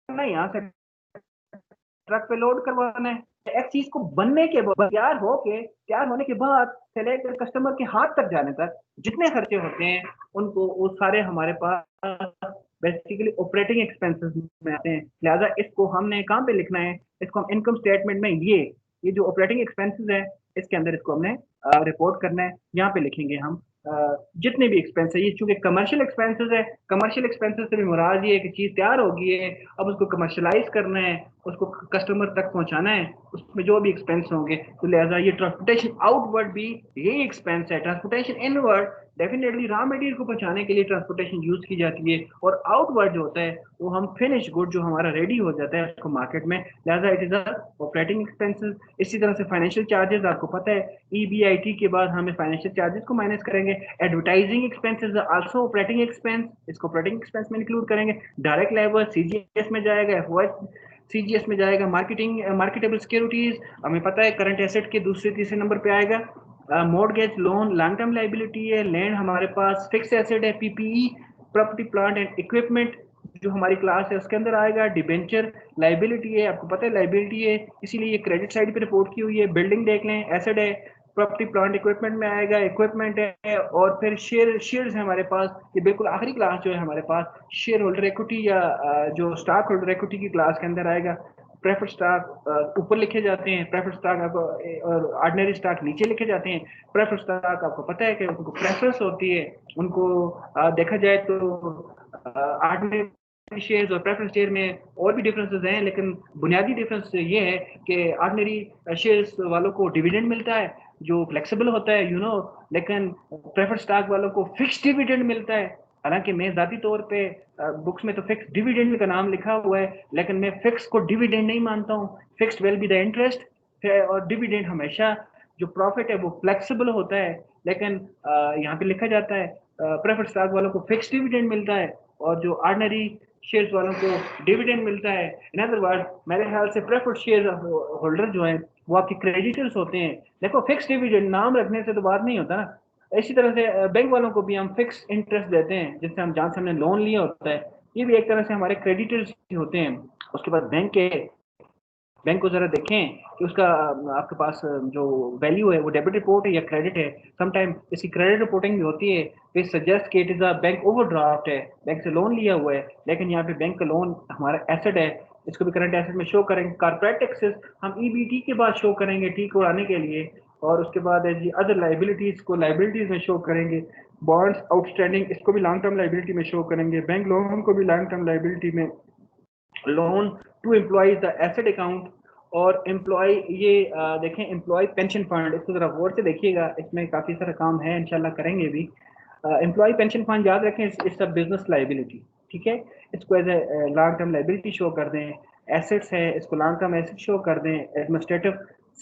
करना है, यहाँ से ट्रक पे लोड करवाना है। एक चीज को बनने के बाद तैयार होने के बाद से लेकर कस्टमर के हाथ तक जाने तक जितने खर्चे होते हैं उनको वो सारे हमारे पास बेसिकली ऑपरेटिंग एक्सपेंसेस में आते हैं, लिहाजा इसको हमने कहाँ पे लिखना है, इसको हम इनकम स्टेटमेंट में ये जो ऑपरेटिंग एक्सपेंसेस है इसके अंदर इसको हमने रिपोर्ट करना है, यहाँ पे लिखेंगे हम जितने भी एक्सपेंस है। ये चूंकि कमर्शियल एक्सपेंसेस है, कमर्शियल एक्सपेंसेस से भी मुराद ये है कि चीज तैयार हो गई है, अब उसको कमर्शलाइज करना है, उसको कस्टमर तक पहुंचाना है, उसमें जो भी एक्सपेंस होंगे, तो लिहाजा ये ट्रांसपोर्टेशन आउटवर्ड भी यही एक्सपेंस है। Transportation inward definitely raw material को पहुंचाने के लिए ट्रांसपोर्टेशन यूज की जाती है, और आउटवर्ड जो होता है वो हम फिनिश गुड जो हमारा रेडी हो जाता है उसको मार्केट में, लिहाजा इट इज ऑपरेटिंग एक्सपेंसेस। इसी तरह से फाइनेंशियल चार्जेस आपको पता है, EBIT के बाद हमें फाइनेंशियल चार्जेस को माइनस करेंगे। Advertising expenses also operating expense, इसको ऑपरेटिंग एक्सपेंस में इंक्लूड करेंगे। डायरेक्ट लेबर CGS में जाएगा, CGS में जाएगा। मार्केटेबल सिक्योरिटीज हमें पता है करंट एसेट के दूसरे तीसरे नंबर पे आएगा। Mortgage loan long term liability है, लैंड हमारे पास फिक्स एसेट है, PPE property plant and equipment जो हमारी क्लास है उसके अंदर आएगा। डिबेंचर लाइबिलिटी है, आपको पता है लाइबिलिटी है इसीलिए ये क्रेडिट साइड पे रिपोर्ट की हुई है। बिल्डिंग देख लें, एसेट है। प्रॉपर्टी प्लांट इक्विपमेंट में आएगा, इक्विपमेंट है, और फिर शेयर्स है हमारे पास। ये बिल्कुल आखिरी क्लास जो है हमारे पास शेयर होल्डर इक्विटी या जो स्टॉक होल्डर इक्विटी की क्लास के अंदर आएगा। प्रेफर्ड स्टॉक ऊपर लिखे जाते हैं, प्रेफर्ड स्टॉक आपको और ऑर्डिनरी स्टॉक नीचे लिखे जाते हैं। प्रेफर्ड स्टॉक आपको पता है कि उनको प्रेफरेंस होती है, उनको देखा जाए तो ऑर्डिनरी शेयर्स और प्रेफरेंस शेयर में और भी डिफरेंसेस हैं, लेकिन बुनियादी डिफरेंस ये है कि ऑर्डिनरी शेयर्स वालों को डिविडेंड मिलता है जो फ्लेक्सिबल होता है लेकिन प्रेफर्ड स्टॉक वालों को फिक्स डिविडेंड मिलता है। हालांकि मैं ज़ाती तौर पे बुक्स में तो फिक्स डिविडेंड का नाम लिखा हुआ है, लेकिन मैं फिक्स को डिविडेंड नहीं मानता हूँ। Fixed will be the interest और डिविडेंड हमेशा जो प्रॉफिट है वो फ्लेक्सिबल होता है, लेकिन यहाँ पे लिखा जाता है प्रेफर्ड स्टॉक वालों को फिक्स डिविडेंड मिलता है और जो ऑर्डिनरी शेयर्स वालों को डिविडेंड मिलता है। इन अदर वर्ड मेरे ख्याल से प्रेफर्ड शेयर होल्डर जो हैं वो आपके क्रेडिटर्स होते हैं। देखो फिक्स डिविडेंड नाम रखने से तो बात नहीं होता ना। इसी तरह से बैंक वालों को भी हम फिक्स इंटरेस्ट देते हैं, जिससे हम जहाँ से हमने लोन लिया होता है, ये भी एक तरह से हमारे क्रेडिटर्स होते हैं। उसके बाद बैंक को जरा देखें कि उसका आपके पास जो वैल्यू है वो डेबिट रिपोर्ट है या क्रेडिट है। समटाइम इसकी क्रेडिट रिपोर्टिंग भी होती है, तो सजेस्ट कि it is a bank overdraft है, बैंक से लोन लिया हुआ है, लेकिन यहाँ पे बैंक का लोन हमारा एसेट है, इसको भी करंट एसेट में शो करेंगे। कॉर्पोरेट टैक्सेस हम ईबीटी के बाद शो करेंगे टी को आने के लिए, और उसके बाद जी अदर लाइबिलिटीज को लाइबिलिटीज में शो करेंगे। बॉन्ड्स आउटस्टैंडिंग इसको भी लॉन्ग टर्म लाइबिलिटी में शो करेंगे। बैंक लोन को भी लॉन्ग टर्म लाइबिलिटी में। Loan to employees the asset account और एम्प्लॉय ये देखें एम्प्लॉय पेंशन फंड, इसको जरा गौर से देखिएगा, इसमें काफ़ी सारा काम है, इंशाल्लाह करेंगे भी। एम्प्लॉय पेंशन फंड याद रखें इट्स अ बिजनेस लाइबिलिटी, ठीक है, इसको as a long term liability show कर दें। एसेट्स है, इसको लॉन्ग टर्म एसेट शो कर दें। एडमिनिस्ट्रेटिव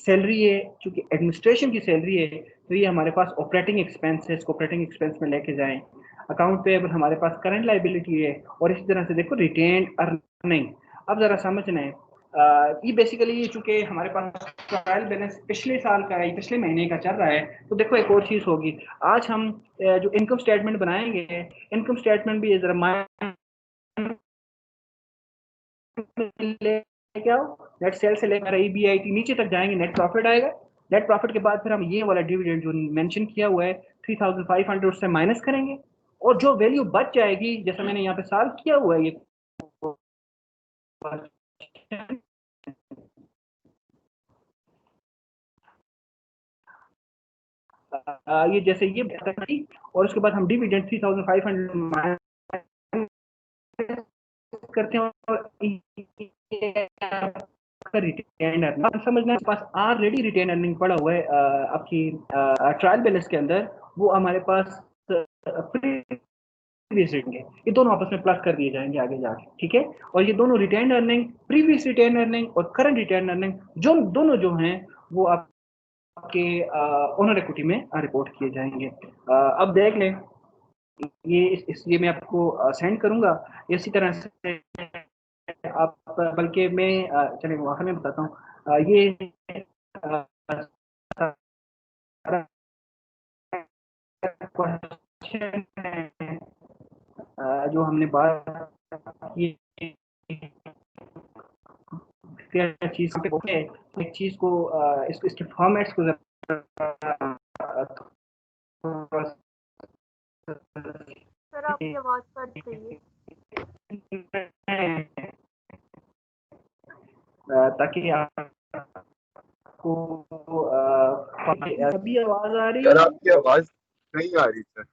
सैलरी है, चूंकि एडमिनिस्ट्रेशन की सैलरी है तो ये हमारे पास ऑपरेटिंग एक्सपेंस है, इसको ऑपरेटिंग एक्सपेंस में लेके जाएं। अकाउंट पेएबल हमारे पास करंट लाइबिलिटी है, और इसी तरह से देखो रिटेन्ड अर्निंग। अब जरा समझना है ये बेसिकली चूंकि हमारे पास ट्रायल बैलेंस पिछले साल का है, पिछले महीने का चल रहा है, तो देखो एक और चीज होगी। आज हम जो इनकम स्टेटमेंट बनाएंगे, इनकम स्टेटमेंट भी जरा लेके आओ, नेट सेल से लेकर ईबीआईटी नीचे तक जाएंगे, नेट प्रॉफिट आएगा। नेट प्रॉफिट के बाद फिर हम ये वाला डिविडेंड जो मेंशन किया हुआ है 3500 उससे माइनस करेंगे, और जो वैल्यू बच जाएगी, जैसा मैंने यहाँ पे सॉल्व किया हुआ है ये जैसे ये और उसके बाद हम डिविडेंड 3500 करते हैं और रिटेन अर्निंग समझना, पास ऑलरेडी रिटेन अर्निंग पड़ा हुआ है आपकी ट्रायल बैलेंस के अंदर, वो हमारे पास प्रीवियस रिटेन, ये दोनों आपस में प्लस कर दिए जाएंगे आगे जाके, ठीक है। और ये दोनों retain earning, previous retain earning और करंट रिटेन अर्निंग जो दोनों जो हैं वो आपके ओनर इक्विटी में रिपोर्ट किए जाएंगे। अब देख लें, ये मैं आपको सेंड करूंगा इसी तरह से आप, बल्कि मैं चलिए आखिर में बताता हूँ ये जो हमने बात की चीज पे एक चीज को इसके फॉर्मेट्स को सर आपकी आवाज कट रही है। ताकि आपको अभी आवाज आ रही है? आपकी आवाज नहीं आ रही सर।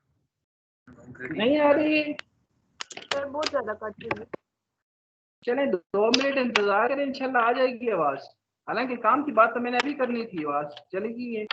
नहीं आ रही सर, बहुत ज्यादा कट रही है। चले 2 मिनट इंतजार करें, इंशाल्लाह आ जाएगी आवाज। हालांकि काम की बात तो मैंने अभी करनी थी, आवाज चलेगी है।